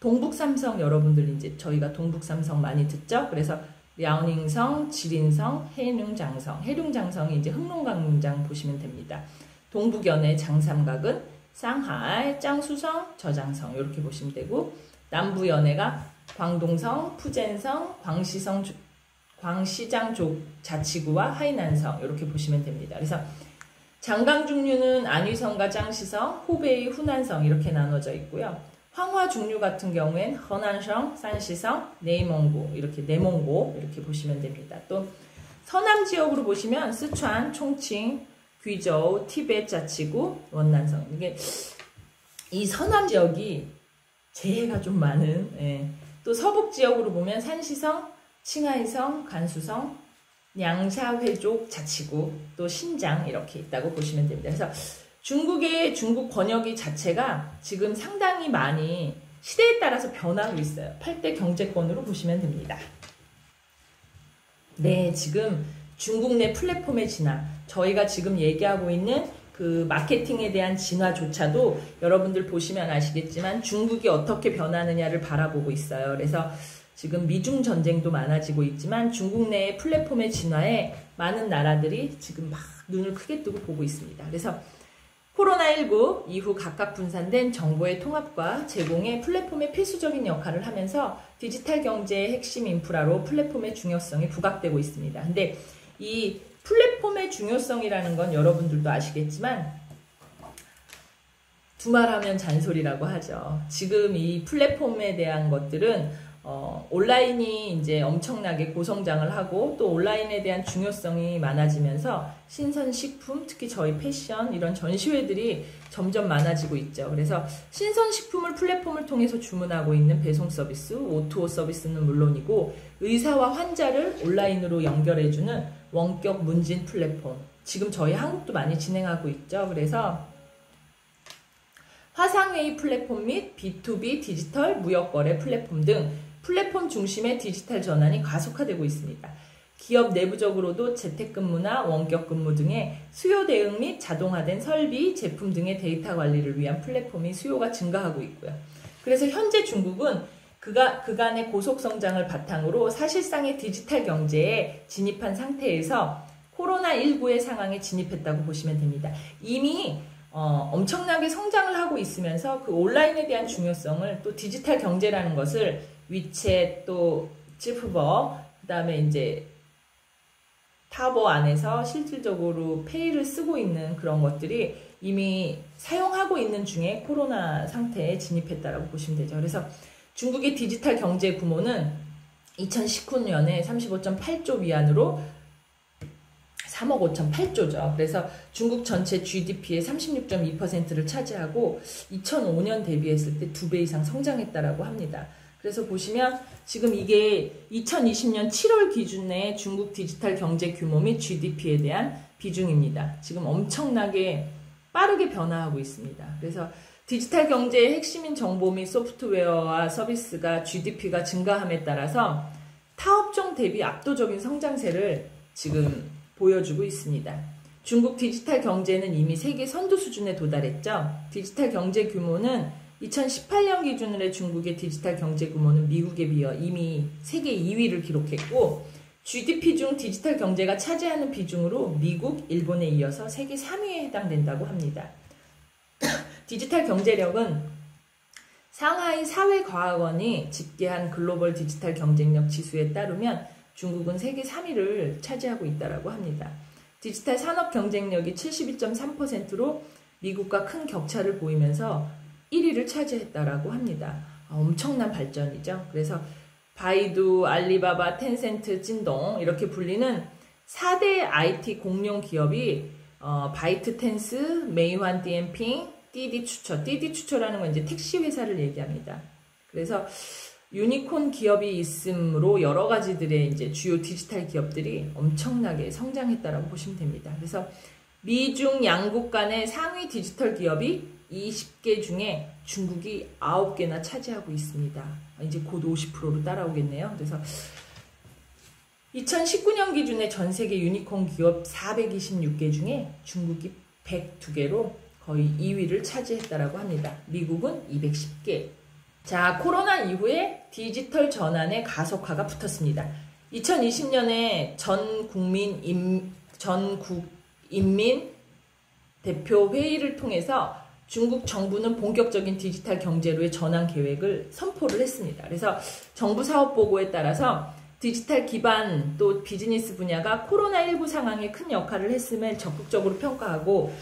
동북 삼성 여러분들 이제 저희가 동북 삼성 많이 듣죠. 그래서 랴오닝성, 지린성, 해룡장성. 해룡장성이 이제 흑룡강장 보시면 됩니다. 동북 연해 장삼각은 상하이, 짱수성, 저장성 이렇게 보시면 되고 남부 연해가 광동성, 푸젠성, 광시장 자치구와 하이난성 이렇게 보시면 됩니다. 그래서 장강 중류는 안위성과 짱시성, 호베이, 후난성 이렇게 나눠져 있고요. 황화 중류 같은 경우엔 허난성, 산시성, 내몽고 이렇게 내몽고 이렇게 보시면 됩니다. 또 서남 지역으로 보시면 스촨, 총칭, 귀저우, 티베트 자치구, 원난성. 이게 이 서남 지역이 재해가 좀 많은. 예. 또 서북 지역으로 보면 산시성, 칭하이성, 간수성, 냥샤회족 자치구, 또 신장 이렇게 있다고 보시면 됩니다. 그래서 중국의 중국 권역이 자체가 지금 상당히 많이 시대에 따라서 변하고 있어요. 8대 경제권으로 보시면 됩니다. 네, 지금 중국 내 플랫폼의 진화, 저희가 지금 얘기하고 있는 그 마케팅에 대한 진화조차도 여러분들 보시면 아시겠지만 중국이 어떻게 변하느냐를 바라보고 있어요. 그래서 지금 미중 전쟁도 많아지고 있지만 중국 내의 플랫폼의 진화에 많은 나라들이 지금 막 눈을 크게 뜨고 보고 있습니다. 그래서 코로나19 이후 각각 분산된 정보의 통합과 제공에 플랫폼의 필수적인 역할을 하면서 디지털 경제의 핵심 인프라로 플랫폼의 중요성이 부각되고 있습니다. 근데 이 플랫폼의 중요성이라는 건 여러분들도 아시겠지만 두말하면 잔소리라고 하죠. 지금 이 플랫폼에 대한 것들은 온라인이 이제 엄청나게 고성장을 하고 또 온라인에 대한 중요성이 많아지면서 신선식품, 특히 저희 패션 이런 전시회들이 점점 많아지고 있죠. 그래서 신선식품을 플랫폼을 통해서 주문하고 있는 배송 서비스, O2O 서비스는 물론이고 의사와 환자를 온라인으로 연결해주는 원격 문진 플랫폼, 지금 저희 한국도 많이 진행하고 있죠. 그래서 화상회의 플랫폼 및 B2B 디지털 무역거래 플랫폼 등 플랫폼 중심의 디지털 전환이 가속화되고 있습니다. 기업 내부적으로도 재택근무나 원격근무 등의 수요 대응 및 자동화된 설비, 제품 등의 데이터 관리를 위한 플랫폼이 수요가 증가하고 있고요. 그래서 현재 중국은 그간의 고속성장을 바탕으로 사실상의 디지털 경제에 진입한 상태에서 코로나19의 상황에 진입했다고 보시면 됩니다. 이미 엄청나게 성장을 하고 있으면서 그 온라인에 대한 중요성을 또 디지털 경제라는 것을 위챗 또 지프버 그 다음에 이제 타버 안에서 실질적으로 페이를 쓰고 있는 그런 것들이 이미 사용하고 있는 중에 코로나 상태에 진입했다라고 보시면 되죠. 그래서 중국의 디지털 경제 규모는 2019년에 35.8조 위안으로 3억 5,008조죠. 그래서 중국 전체 GDP의 36.2%를 차지하고 2005년 대비했을 때 2배 이상 성장했다라고 합니다. 그래서 보시면 지금 이게 2020년 7월 기준의 중국 디지털 경제 규모 및 GDP에 대한 비중입니다. 지금 엄청나게 빠르게 변화하고 있습니다. 그래서 디지털 경제의 핵심인 정보 및 소프트웨어와 서비스가 GDP가 증가함에 따라서 타업종 대비 압도적인 성장세를 지금 보여주고 있습니다. 중국 디지털 경제는 이미 세계 선두 수준에 도달했죠. 디지털 경제 규모는 2018년 기준으로의 중국의 디지털 경제 규모는 미국에 비해 이미 세계 2위를 기록했고 GDP 중 디지털 경제가 차지하는 비중으로 미국, 일본에 이어서 세계 3위에 해당된다고 합니다. 디지털 경제력은 상하이 사회과학원이 집계한 글로벌 디지털 경쟁력 지수에 따르면 중국은 세계 3위를 차지하고 있다고 합니다. 디지털 산업 경쟁력이 72.3%로 미국과 큰 격차를 보이면서 1위를 차지했다고 합니다. 엄청난 발전이죠. 그래서 바이두, 알리바바, 텐센트, 찐동 이렇게 불리는 4대 IT 공룡 기업이 바이트텐스, 메이환 디엠핑, 띠디추처라는 건 이제 택시 회사를 얘기합니다. 그래서 유니콘 기업이 있으므로 여러 가지들의 이제 주요 디지털 기업들이 엄청나게 성장했다라고 보시면 됩니다. 그래서 미중 양국 간의 상위 디지털 기업이 20개 중에 중국이 9개나 차지하고 있습니다. 이제 곧 50%로 따라오겠네요. 그래서 2019년 기준의 전 세계 유니콘 기업 426개 중에 중국이 102개로 거의 2위를 차지했다라고 합니다. 미국은 210개. 자, 코로나 이후에 디지털 전환의 가속화가 붙었습니다. 2020년에 전국 인민 대표 회의를 통해서 중국 정부는 본격적인 디지털 경제로의 전환 계획을 선포를 했습니다. 그래서 정부 사업 보고에 따라서 디지털 기반 또 비즈니스 분야가 코로나19 상황에 큰 역할을 했음을 적극적으로 평가하고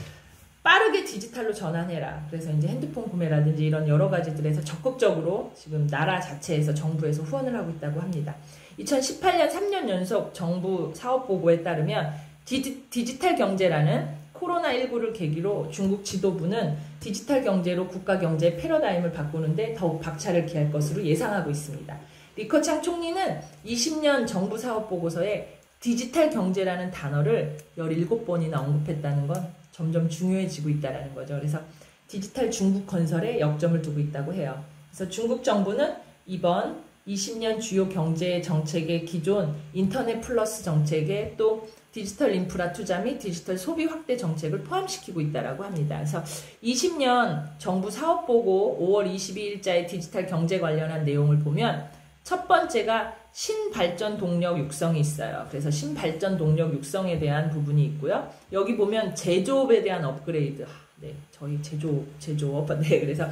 빠르게 디지털로 전환해라. 그래서 이제 핸드폰 구매라든지 이런 여러 가지들에서 적극적으로 지금 나라 자체에서 정부에서 후원을 하고 있다고 합니다. 2018년 3년 연속 정부 사업 보고에 따르면 디지털 경제라는 코로나19를 계기로 중국 지도부는 디지털 경제로 국가 경제의 패러다임을 바꾸는데 더욱 박차를 기할 것으로 예상하고 있습니다. 리커창 총리는 20년 정부 사업 보고서에 디지털 경제라는 단어를 17번이나 언급했다는 건 점점 중요해지고 있다는 거죠. 그래서 디지털 중국 건설에 역점을 두고 있다고 해요. 그래서 중국 정부는 이번 20년 주요 경제 정책의 기존 인터넷 플러스 정책에 또 디지털 인프라 투자 및 디지털 소비 확대 정책을 포함시키고 있다고 합니다. 그래서 20년 정부 사업보고 5월 22일자의 디지털 경제 관련한 내용을 보면 첫 번째가 신발전 동력 육성이 있어요. 그래서 신발전 동력 육성에 대한 부분이 있고요. 여기 보면 제조업에 대한 업그레이드. 네, 저희 제조업. 네, 그래서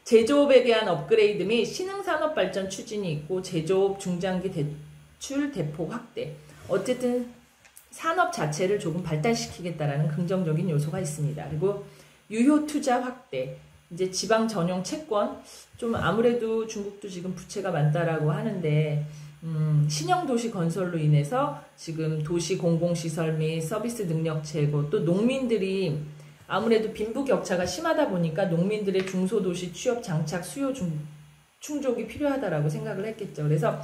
제조업에 대한 업그레이드 및 신흥산업 발전 추진이 있고 제조업 중장기 대출 대폭 확대. 어쨌든 산업 자체를 조금 발달시키겠다라는 긍정적인 요소가 있습니다. 그리고 유효 투자 확대. 이제 지방 전용 채권, 좀 아무래도 중국도 지금 부채가 많다라고 하는데 신형 도시 건설로 인해서 지금 도시 공공시설 및 서비스 능력 제고, 또 농민들이 아무래도 빈부격차가 심하다 보니까 농민들의 중소도시 취업 장착 수요 충족이 필요하다라고 생각을 했겠죠. 그래서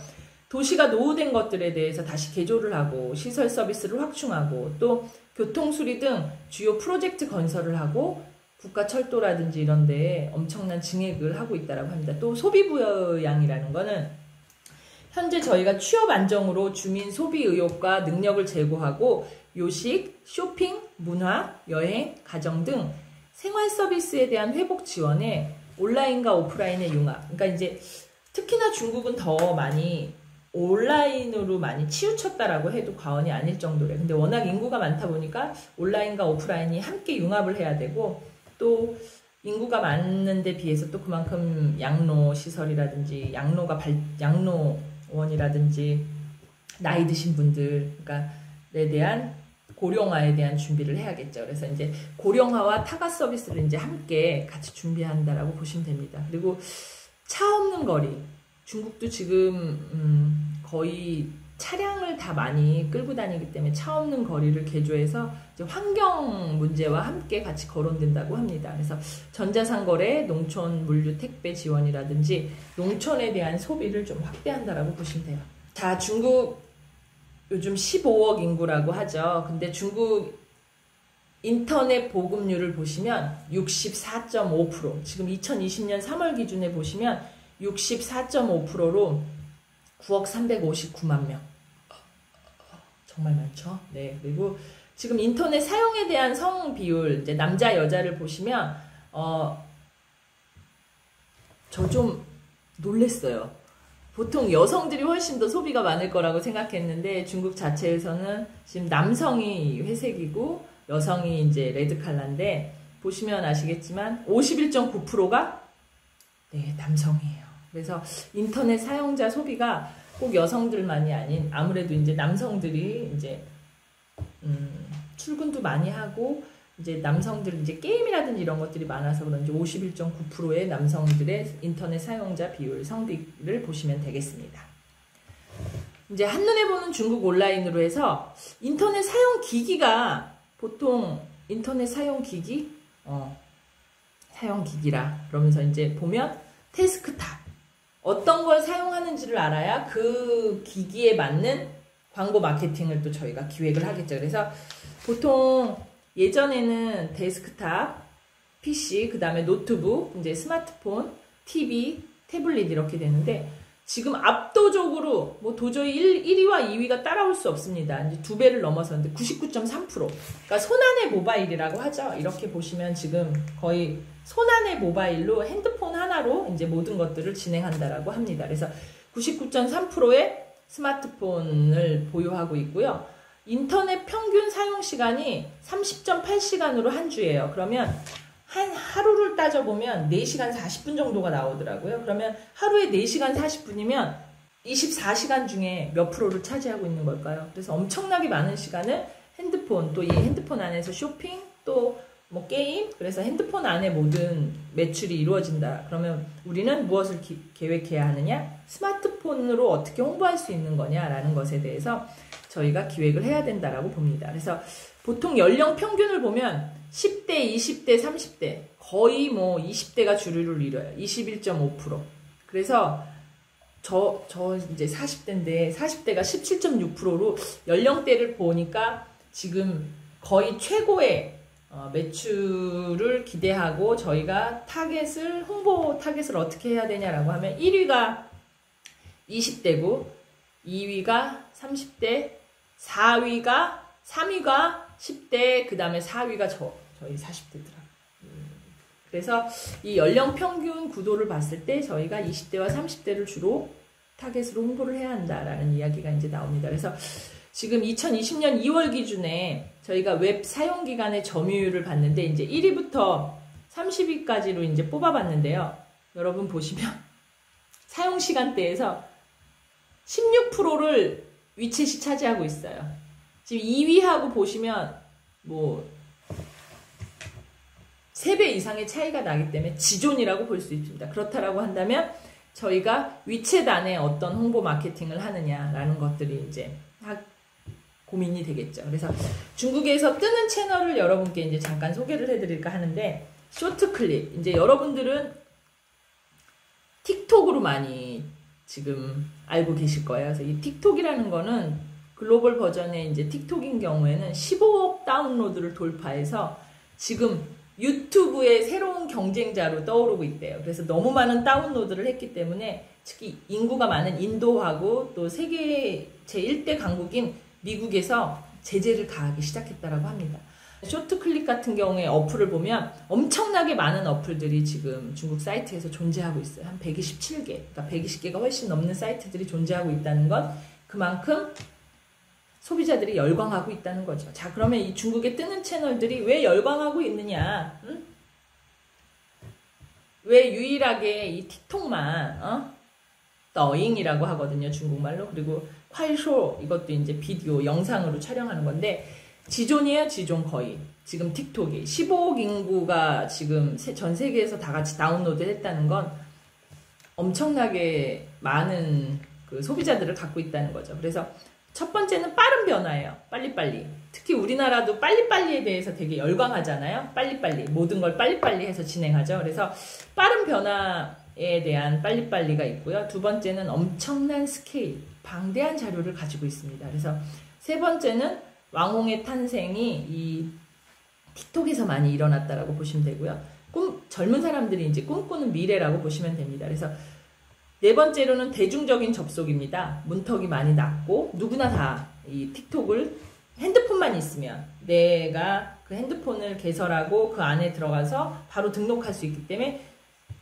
도시가 노후된 것들에 대해서 다시 개조를 하고 시설 서비스를 확충하고 또 교통수리 등 주요 프로젝트 건설을 하고 국가철도라든지 이런 데에 엄청난 증액을 하고 있다고 합니다. 또 소비부양이라는 거는 현재 저희가 취업 안정으로 주민 소비 의욕과 능력을 제고하고 요식, 쇼핑, 문화, 여행, 가정 등 생활 서비스에 대한 회복 지원에 온라인과 오프라인의 융합. 그러니까 이제 특히나 중국은 더 많이 온라인으로 많이 치우쳤다라고 해도 과언이 아닐 정도래. 근데 워낙 인구가 많다 보니까 온라인과 오프라인이 함께 융합을 해야 되고 또 인구가 많은데 비해서 또 그만큼 양로 시설이라든지 양로원이라든지 나이 드신 분들에 대한 고령화에 대한 준비를 해야겠죠. 그래서 이제 고령화와 타가 서비스를 이제 함께 같이 준비한다라고 보시면 됩니다. 그리고 차 없는 거리. 중국도 지금 거의 차량을 다 많이 끌고 다니기 때문에 차 없는 거리를 개조해서 이제 환경 문제와 함께 같이 거론된다고 합니다. 그래서 전자상거래, 농촌 물류 택배 지원이라든지 농촌에 대한 소비를 좀 확대한다라고 보시면 돼요. 자, 중국 요즘 15억 인구라고 하죠. 근데 중국 인터넷 보급률을 보시면 64.5%, 지금 2020년 3월 기준에 보시면 64.5%로 9억 359만 명. 정말 많죠? 네. 그리고 지금 인터넷 사용에 대한 성 비율, 이제 남자, 여자를 보시면, 저 좀 놀랬어요. 보통 여성들이 훨씬 더 소비가 많을 거라고 생각했는데 중국 자체에서는 지금 남성이 회색이고 여성이 이제 레드 컬러인데 보시면 아시겠지만 51.9%가 네, 남성이에요. 그래서 인터넷 사용자 소비가 꼭 여성들만이 아닌 아무래도 이제 남성들이 이제 출근도 많이 하고 이제 남성들 이제 게임이라든지 이런 것들이 많아서 그런지 51.9%의 남성들의 인터넷 사용자 비율 성비를 보시면 되겠습니다. 이제 한눈에 보는 중국 온라인으로 해서 인터넷 사용 기기가 보통 인터넷 사용 기기 사용 기기라 그러면서 이제 보면 데스크탑 어떤 걸 사용하는지를 알아야 그 기기에 맞는 광고 마케팅을 또 저희가 기획을 하겠죠. 그래서 보통 예전에는 데스크탑, PC, 그 다음에 노트북, 이제 스마트폰, TV, 태블릿 이렇게 되는데 지금 압도적으로 뭐 도저히 1위와 2위가 따라올 수 없습니다. 이제 2배를 넘어섰는데 99.3%. 그러니까 손안의 모바일이라고 하죠. 이렇게 보시면 지금 거의 손안의 모바일로 핸드폰 하나로 이제 모든 것들을 진행한다라고 합니다. 그래서 99.3%의 스마트폰을 보유하고 있고요. 인터넷 평균 사용 시간이 30.8시간으로 한 주예요. 그러면 한 하루를 따져보면 4시간 40분 정도가 나오더라고요. 그러면 하루에 4시간 40분이면 24시간 중에 몇 프로를 차지하고 있는 걸까요? 그래서 엄청나게 많은 시간을 핸드폰, 또 이 핸드폰 안에서 쇼핑, 또 뭐 게임, 그래서 핸드폰 안에 모든 매출이 이루어진다. 그러면 우리는 무엇을 계획해야 하느냐? 스마트폰으로 어떻게 홍보할 수 있는 거냐라는 것에 대해서 저희가 기획을 해야 된다라고 봅니다. 그래서 보통 연령 평균을 보면 10대, 20대, 30대 거의 뭐 20대가 주류를 이뤄요. 21.5%. 그래서 저 이제 40대인데 40대가 17.6%로 연령대를 보니까 지금 거의 최고의 매출을 기대하고 저희가 홍보 타겟을 어떻게 해야 되냐라고 하면 1위가 20대고 2위가 30대 3위가 10대, 그 다음에 4위가 저희 40대더라고요. 그래서 이 연령 평균 구도를 봤을 때 저희가 20대와 30대를 주로 타겟으로 홍보를 해야 한다라는 이야기가 이제 나옵니다. 그래서 지금 2020년 2월 기준에 저희가 웹 사용 기간의 점유율을 봤는데 이제 1위부터 30위까지로 이제 뽑아봤는데요. 여러분 보시면 사용 시간대에서 16%를 위챗이 차지하고 있어요. 지금 2위하고 보시면 뭐 3배 이상의 차이가 나기 때문에 지존이라고 볼 수 있습니다. 그렇다라고 한다면 저희가 위챗 안에 어떤 홍보 마케팅을 하느냐라는 것들이 이제 고민이 되겠죠. 그래서 중국에서 뜨는 채널을 여러분께 이제 잠깐 소개를 해드릴까 하는데 쇼트 클립. 이제 여러분들은 틱톡으로 많이 지금 알고 계실 거예요. 그래서 이 틱톡이라는 거는 글로벌 버전의 이제 틱톡인 경우에는 15억 다운로드를 돌파해서 지금 유튜브의 새로운 경쟁자로 떠오르고 있대요. 그래서 너무 많은 다운로드를 했기 때문에 특히 인구가 많은 인도하고 또 세계 제1대 강국인 미국에서 제재를 가하기 시작했다라고 합니다. 쇼트 클립 같은 경우에 어플을 보면 엄청나게 많은 어플들이 지금 중국 사이트에서 존재하고 있어요. 한 127개, 그러니까 120개가 훨씬 넘는 사이트들이 존재하고 있다는 건 그만큼 소비자들이 열광하고 있다는 거죠. 자, 그러면 이 중국에 뜨는 채널들이 왜 열광하고 있느냐? 왜 유일하게 이 틱톡만 더잉이라고 하거든요, 중국말로. 그리고 콰이쇼, 이것도 이제 비디오 영상으로 촬영하는 건데 지존이에요, 지존. 거의 지금 틱톡이 15억 인구가 지금 전 세계에서 다 같이 다운로드 했다는 건 엄청나게 많은 그 소비자들을 갖고 있다는 거죠. 그래서 첫 번째는 빠른 변화예요. 빨리빨리. 특히 우리나라도 빨리빨리에 대해서 되게 열광하잖아요. 빨리빨리. 모든 걸 빨리빨리 해서 진행하죠. 그래서 빠른 변화에 대한 빨리빨리가 있고요. 두 번째는 엄청난 스케일, 방대한 자료를 가지고 있습니다. 그래서 세 번째는 왕홍의 탄생이 이 틱톡에서 많이 일어났다라고 보시면 되고요. 젊은 사람들이 이제 꿈꾸는 미래라고 보시면 됩니다. 그래서 네 번째로는 대중적인 접속입니다. 문턱이 많이 낮고 누구나 다 이 틱톡을 핸드폰만 있으면 내가 그 핸드폰을 개설하고 그 안에 들어가서 바로 등록할 수 있기 때문에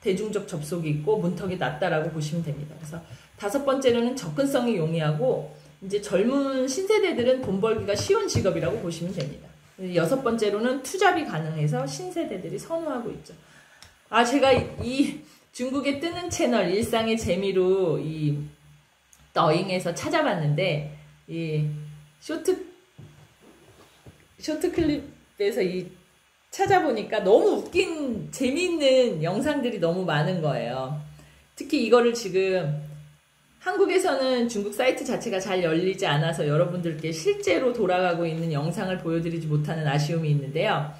대중적 접속이 있고 문턱이 낮다라고 보시면 됩니다. 그래서 5번째로는 접근성이 용이하고 이제 젊은 신세대들은 돈 벌기가 쉬운 직업이라고 보시면 됩니다. 6번째로는 투잡이 가능해서 신세대들이 선호하고 있죠. 제가 이 중국에 뜨는 채널 일상의 재미로 이 더잉에서 찾아봤는데 이 쇼트 클립에서 찾아보니까 너무 웃긴 재미있는 영상들이 너무 많은 거예요. 특히 이거를 지금 한국에서는 중국 사이트 자체가 잘 열리지 않아서 여러분들께 실제로 돌아가고 있는 영상을 보여드리지 못하는 아쉬움이 있는데요.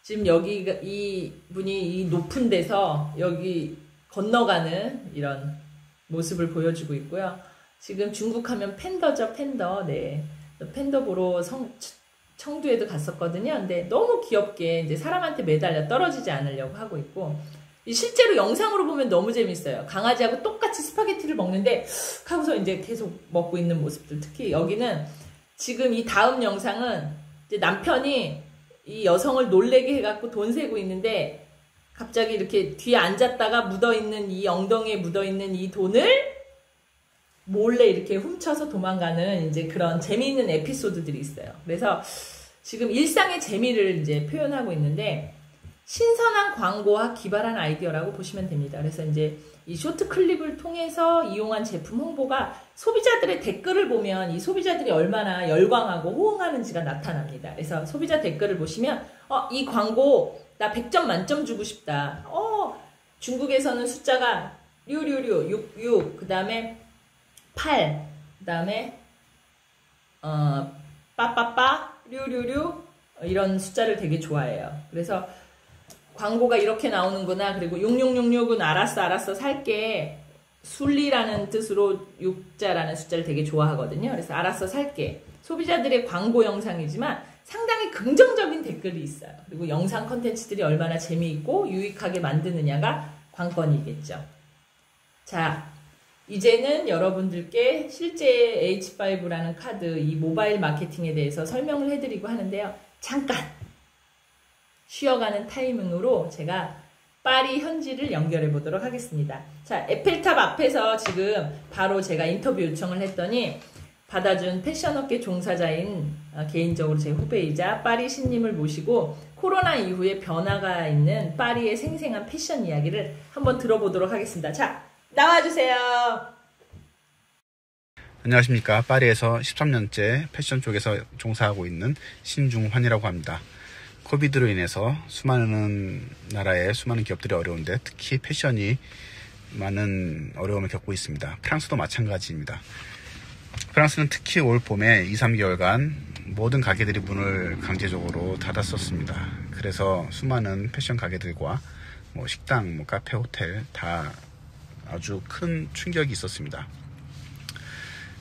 지금 여기가 이분이 이 높은 데서 여기 건너가는 이런 모습을 보여주고 있고요. 지금 중국 하면 팬더죠, 팬더. 네. 팬더 보러 청두에도 갔었거든요. 근데 너무 귀엽게 이제 사람한테 매달려 떨어지지 않으려고 하고 있고, 실제로 영상으로 보면 너무 재밌어요. 강아지하고 똑같이 스파게티를 먹는데 하고서 이제 계속 먹고 있는 모습들. 특히 여기는 지금 이 다음 영상은 이제 남편이 이 여성을 놀래게 해갖고 돈 세고 있는데 갑자기 이렇게 뒤에 앉았다가 묻어있는 이 엉덩이에 묻어있는 이 돈을 몰래 이렇게 훔쳐서 도망가는 이제 그런 재미있는 에피소드들이 있어요. 그래서 지금 일상의 재미를 이제 표현하고 있는데 신선한 광고와 기발한 아이디어라고 보시면 됩니다. 그래서 이제 이 쇼트 클립을 통해서 이용한 제품 홍보가 소비자들의 댓글을 보면 이 소비자들이 얼마나 열광하고 호응하는지가 나타납니다. 그래서 소비자 댓글을 보시면 이 광고 나 100점 만점 주고 싶다. 중국에서는 숫자가 66, 그 다음에 8, 그 다음에 빠빠빠, 류류류 이런 숫자를 되게 좋아해요. 그래서 광고가 이렇게 나오는구나. 그리고 6666은 알았어 살게. 순리라는 뜻으로 6자라는 숫자를 되게 좋아하거든요. 그래서 알았어 살게. 소비자들의 광고 영상이지만 상당히 긍정적인 댓글이 있어요. 그리고 영상 컨텐츠들이 얼마나 재미있고 유익하게 만드느냐가 관건이겠죠. 자, 이제는 여러분들께 실제 H5라는 카드, 이 모바일 마케팅에 대해서 설명을 해드리고 하는데요. 잠깐 쉬어가는 타이밍으로 제가 파리 현지를 연결해 보도록 하겠습니다. 자, 에펠탑 앞에서 지금 바로 제가 인터뷰 요청을 했더니 받아준 패션업계 종사자인 개인적으로 제 후배이자 파리 신님을 모시고 코로나 이후에 변화가 있는 파리의 생생한 패션 이야기를 한번 들어보도록 하겠습니다. 자, 나와주세요. 안녕하십니까. 파리에서 13년째 패션 쪽에서 종사하고 있는 신중환이라고 합니다. 코비드로 인해서 수많은 나라의 수많은 기업들이 어려운데 특히 패션이 많은 어려움을 겪고 있습니다. 프랑스도 마찬가지입니다. 프랑스는 특히 올 봄에 2-3개월간 모든 가게들이 문을 강제적으로 닫았었습니다. 그래서 수많은 패션 가게들과 식당, 카페, 호텔 다 아주 큰 충격이 있었습니다.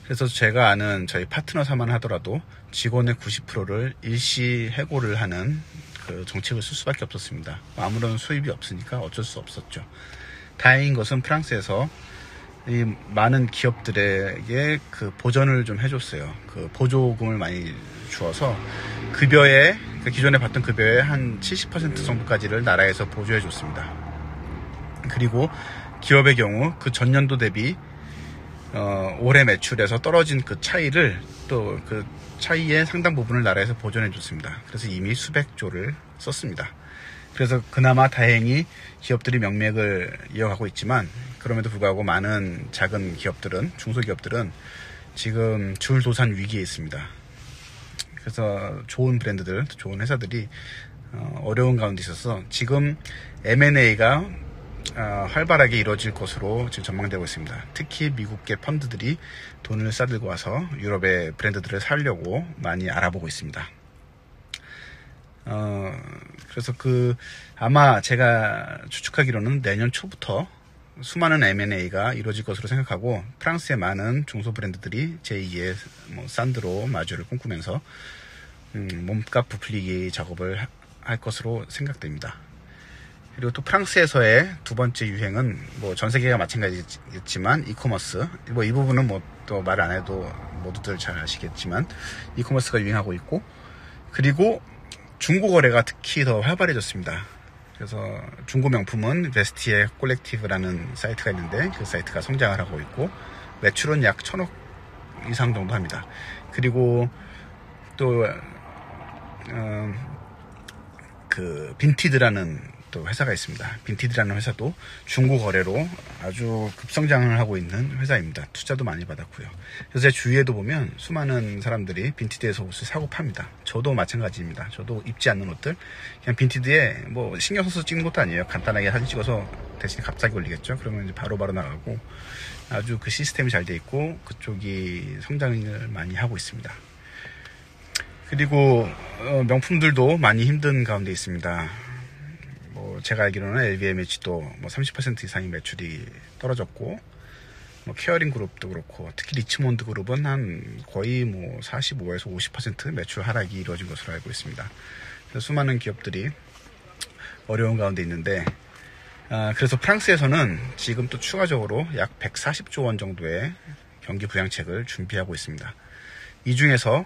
그래서 제가 아는 저희 파트너사만 하더라도 직원의 90%를 일시 해고를 하는 그 정책을 쓸 수밖에 없었습니다. 아무런 수입이 없으니까 어쩔 수 없었죠. 다행인 것은 프랑스에서 이 많은 기업들에게 그 보전을 좀 해줬어요. 그 보조금을 많이 주어서 급여에, 기존에 받던 급여의 한 70% 정도까지를 나라에서 보조해 줬습니다. 그리고 기업의 경우 그 전년도 대비 올해 매출에서 떨어진 그 차이를 또 그 차이의 상당 부분을 나라에서 보전해 줬습니다. 그래서 이미 수백조를 썼습니다. 그래서 그나마 다행히 기업들이 명맥을 이어가고 있지만 그럼에도 불구하고 많은 작은 기업들은, 중소기업들은 지금 줄도산 위기에 있습니다. 그래서 좋은 브랜드들, 좋은 회사들이 어려운 가운데 있어서 지금 M&A가 활발하게 이루어질 것으로 지금 전망되고 있습니다. 특히 미국계 펀드들이 돈을 싸들고 와서 유럽의 브랜드들을 사려고 많이 알아보고 있습니다. 그래서 아마 제가 추측하기로는 내년 초부터 수많은 M&A가 이루어질 것으로 생각하고 프랑스의 많은 중소 브랜드들이 제2의 산드로, 마주를 꿈꾸면서 몸값 부풀리기 작업을 할 것으로 생각됩니다. 그리고 또 프랑스에서의 두 번째 유행은 전 세계가 마찬가지겠지만 이커머스, 이 부분은 또 말 안 해도 모두들 잘 아시겠지만 이커머스가 유행하고 있고, 그리고 중고 거래가 특히 더 활발해졌습니다. 그래서 중고 명품은 베스티에 콜렉티브라는 사이트가 있는데 그 사이트가 성장을 하고 있고 매출은 약 1,000억 이상 정도 합니다. 그리고 또 그 빈티드라는 또 회사가 있습니다. 빈티드라는 회사도 중고 거래로 아주 급성장을 하고 있는 회사입니다. 투자도 많이 받았고요. 그래서 제 주위에도 보면 수많은 사람들이 빈티드에서 옷을 사고 팝니다. 저도 마찬가지입니다. 저도 입지 않는 옷들 그냥 빈티드에 뭐 신경 써서 찍는 것도 아니에요. 간단하게 사진 찍어서 대신 갑자기 올리겠죠. 그러면 이제 바로바로 나가고 아주 그 시스템이 잘 돼 있고 그쪽이 성장을 많이 하고 있습니다. 그리고 명품들도 많이 힘든 가운데 있습니다. 뭐 제가 알기로는 LVMH도 뭐 30% 이상의 매출이 떨어졌고, 뭐 케어링 그룹도 그렇고, 특히 리치몬드 그룹은 한 거의 뭐 45에서 50% 매출 하락이 이루어진 것으로 알고 있습니다. 그래서 수많은 기업들이 어려운 가운데 있는데, 그래서 프랑스에서는 지금 또 추가적으로 약 140조 원 정도의 경기 부양책을 준비하고 있습니다. 이 중에서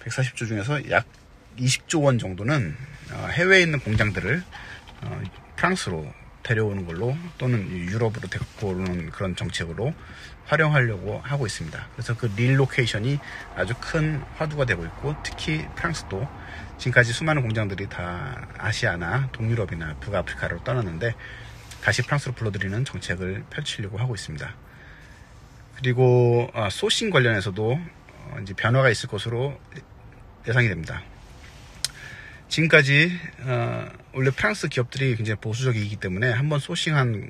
140조 중에서 약 20조 원 정도는 해외에 있는 공장들을 프랑스로 데려오는 걸로 또는 유럽으로 데리고 오는 그런 정책으로 활용하려고 하고 있습니다. 그래서 그 릴로케이션이 아주 큰 화두가 되고 있고, 특히 프랑스도 지금까지 수많은 공장들이 다 아시아나 동유럽이나 북아프리카로 떠났는데 다시 프랑스로 불러들이는 정책을 펼치려고 하고 있습니다. 그리고 소싱 관련해서도 이제 변화가 있을 것으로 예상이 됩니다. 지금까지 원래 프랑스 기업들이 굉장히 보수적이기 때문에 한번 소싱한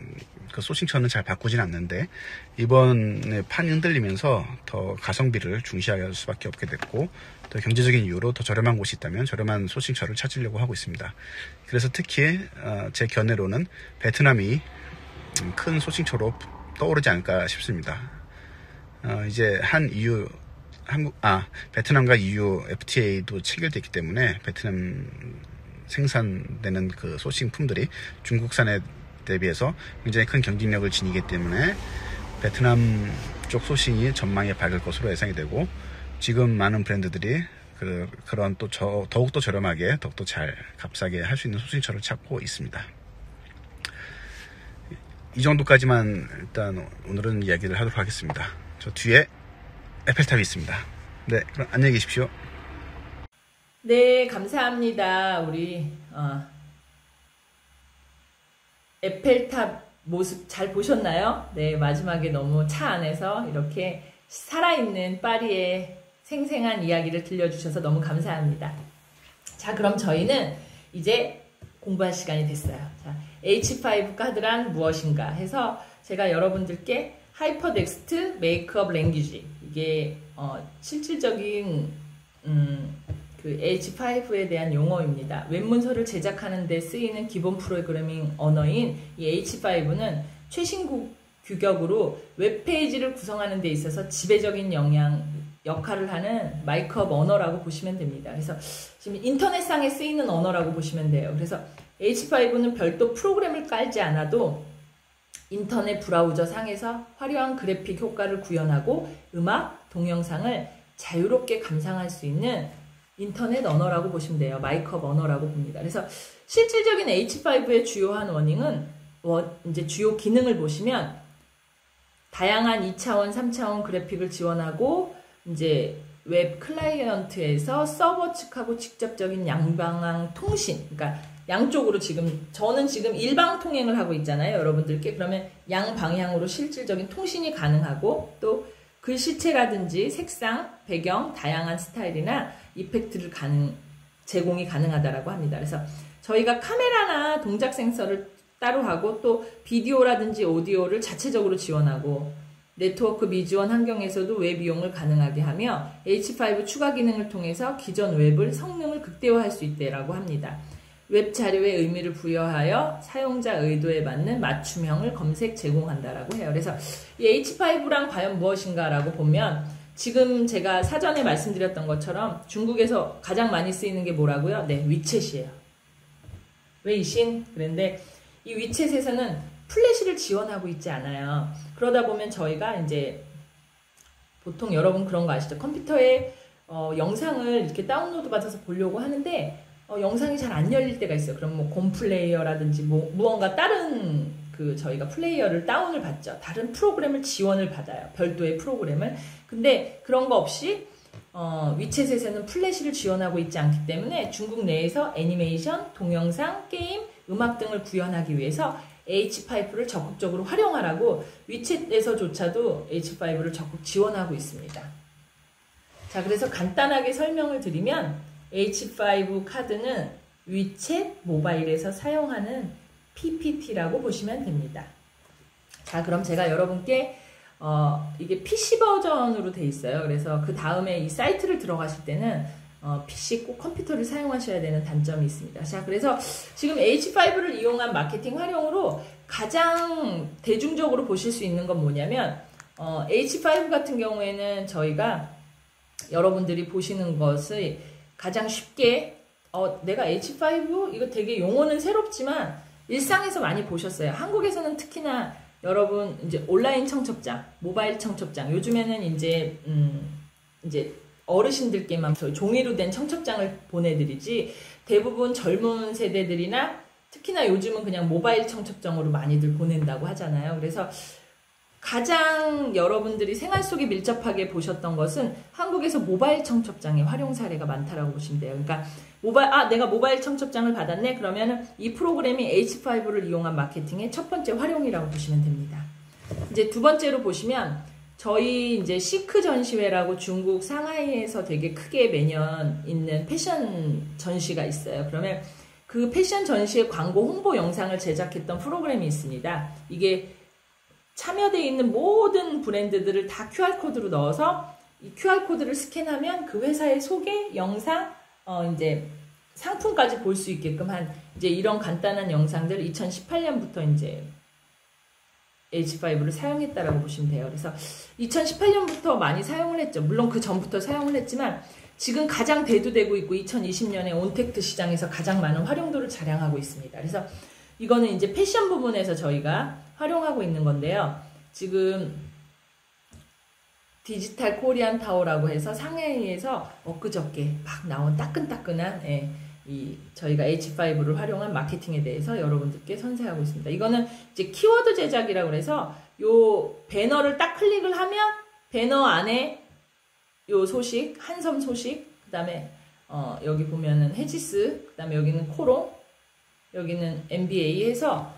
그 소싱처는 잘 바꾸진 않는데, 이번에 판이 흔들리면서 더 가성비를 중시할 수밖에 없게 됐고, 또 경제적인 이유로 더 저렴한 곳이 있다면 저렴한 소싱처를 찾으려고 하고 있습니다. 그래서 특히 제 견해로는 베트남이 큰 소싱처로 떠오르지 않을까 싶습니다. 이제 베트남과 EU FTA도 체결되어 있기 때문에 베트남 생산되는 그 소싱품들이 중국산에 대비해서 굉장히 큰 경쟁력을 지니기 때문에 베트남 쪽 소싱이 전망이 밝을 것으로 예상이 되고, 지금 많은 브랜드들이 그런 또 더욱더 저렴하게 더욱더 잘 값싸게 할 수 있는 소싱처를 찾고 있습니다. 이 정도까지만 일단 오늘은 이야기를 하도록 하겠습니다. 저 뒤에 에펠탑이 있습니다. 네, 그럼 안녕히 계십시오. 네, 감사합니다. 우리 에펠탑 모습 잘 보셨나요? 네, 마지막에 너무 차 안에서 이렇게 살아있는 파리의 생생한 이야기를 들려주셔서 너무 감사합니다. 자, 그럼 저희는 이제 공부할 시간이 됐어요. 자, H5 카드란 무엇인가 해서 제가 여러분들께 하이퍼텍스트 메이크업 랭귀지, 이게 실질적인 그 H5에 대한 용어입니다. 웹문서를 제작하는 데 쓰이는 기본 프로그래밍 언어인 이 H5는 최신 규격으로 웹페이지를 구성하는 데 있어서 지배적인 역할을 하는 마이크업 언어라고 보시면 됩니다. 그래서 지금 인터넷상에 쓰이는 언어라고 보시면 돼요. 그래서 H5는 별도 프로그램을 깔지 않아도 인터넷 브라우저 상에서 화려한 그래픽 효과를 구현하고 음악, 동영상을 자유롭게 감상할 수 있는 인터넷 언어라고 보시면 돼요. 마이크업 언어라고 봅니다. 그래서 실질적인 H5의 주요한 이제 주요 기능을 보시면 다양한 2차원, 3차원 그래픽을 지원하고, 이제 웹 클라이언트에서 서버 측하고 직접적인 양방향 통신, 그러니까 양쪽으로 저는 지금 일방 통행을 하고 있잖아요, 여러분들께. 그러면 양방향으로 실질적인 통신이 가능하고, 또 글씨체라든지 색상, 배경, 다양한 스타일이나 이펙트를 제공이 가능하다라고 합니다. 그래서 저희가 카메라나 동작 센서를 따로 하고, 또 비디오라든지 오디오를 자체적으로 지원하고, 네트워크 미지원 환경에서도 웹 이용을 가능하게 하며 H5 추가 기능을 통해서 기존 웹을 성능을 극대화할 수 있다라고 합니다. 웹 자료에 의미를 부여하여 사용자 의도에 맞는 맞춤형을 검색 제공한다라고 해요. 그래서 이 H5란 과연 무엇인가라고 보면, 지금 제가 사전에 말씀드렸던 것처럼 중국에서 가장 많이 쓰이는 게 뭐라고요? 네, 위챗이에요. 웨이신. 그런데 이 위챗에서는 플래시를 지원하고 있지 않아요. 그러다 보면 저희가 이제 보통 여러분 그런 거 아시죠? 컴퓨터에 영상을 이렇게 다운로드 받아서 보려고 하는데 영상이 잘 안 열릴 때가 있어요. 그럼 뭐 곰플레이어라든지 뭐 무언가 다른 저희가 플레이어를 다운을 받죠. 다른 프로그램을 지원을 받아요. 별도의 프로그램을. 근데 그런 거 없이 위챗에서는 플래시를 지원하고 있지 않기 때문에 중국 내에서 애니메이션, 동영상, 게임, 음악 등을 구현하기 위해서 H5를 적극적으로 활용하라고 위챗에서조차도 H5를 적극 지원하고 있습니다. 자, 그래서 간단하게 설명을 드리면 H5 카드는 위챗 모바일에서 사용하는 PPT라고 보시면 됩니다. 자, 그럼 제가 여러분께 이게 PC 버전으로 돼 있어요. 그래서 그 다음에 이 사이트를 들어가실 때는 PC 꼭 컴퓨터를 사용하셔야 되는 단점이 있습니다. 자, 그래서 지금 H5를 이용한 마케팅 활용으로 가장 대중적으로 보실 수 있는 건 뭐냐면 H5 같은 경우에는 저희가 여러분들이 보시는 것을 가장 쉽게 내가 H5 이거 되게 용어는 새롭지만 일상에서 많이 보셨어요. 한국에서는 특히나 여러분 이제 온라인 청첩장, 모바일 청첩장 요즘에는 이제 어르신들께만 종이로 된 청첩장을 보내드리지 대부분 젊은 세대들이나 특히나 요즘은 그냥 모바일 청첩장으로 많이들 보낸다고 하잖아요. 그래서 가장 여러분들이 생활 속에 밀접하게 보셨던 것은 한국에서 모바일 청첩장의 활용 사례가 많다라고 보시면 돼요. 그러니까 내가 모바일 청첩장을 받았네. 그러면은 이 프로그램이 H5를 이용한 마케팅의 첫 번째 활용이라고 보시면 됩니다. 이제 두 번째로 보시면 저희 이제 시크 전시회라고 중국 상하이에서 되게 크게 매년 있는 패션 전시가 있어요. 그러면 그 패션 전시의 광고 홍보 영상을 제작했던 프로그램이 있습니다. 이게 참여되어 있는 모든 브랜드들을 다 QR코드로 넣어서 이 QR코드를 스캔하면 그 회사의 소개, 영상, 이제 상품까지 볼 수 있게끔 한 이제 이런 간단한 영상들 2018년부터 이제 H5를 사용했다라고 보시면 돼요. 그래서 2018년부터 많이 사용을 했죠. 물론 그 전부터 사용을 했지만 지금 가장 대두되고 있고 2020년에 온택트 시장에서 가장 많은 활용도를 자랑하고 있습니다. 그래서 이거는 이제 패션 부분에서 저희가 활용하고 있는 건데요. 지금 디지털 코리안 타워라고 해서 상하이에서 엊그저께 막 나온 따끈따끈한 저희가 H5를 활용한 마케팅에 대해서 여러분들께 선사하고 있습니다. 이거는 이제 키워드 제작이라고 해서 요 배너를 딱 클릭을 하면 배너 안에 요 소식, 한섬 소식, 그 다음에 여기 보면은 헤지스, 그 다음에 여기는 코롱, 여기는 MBA 해서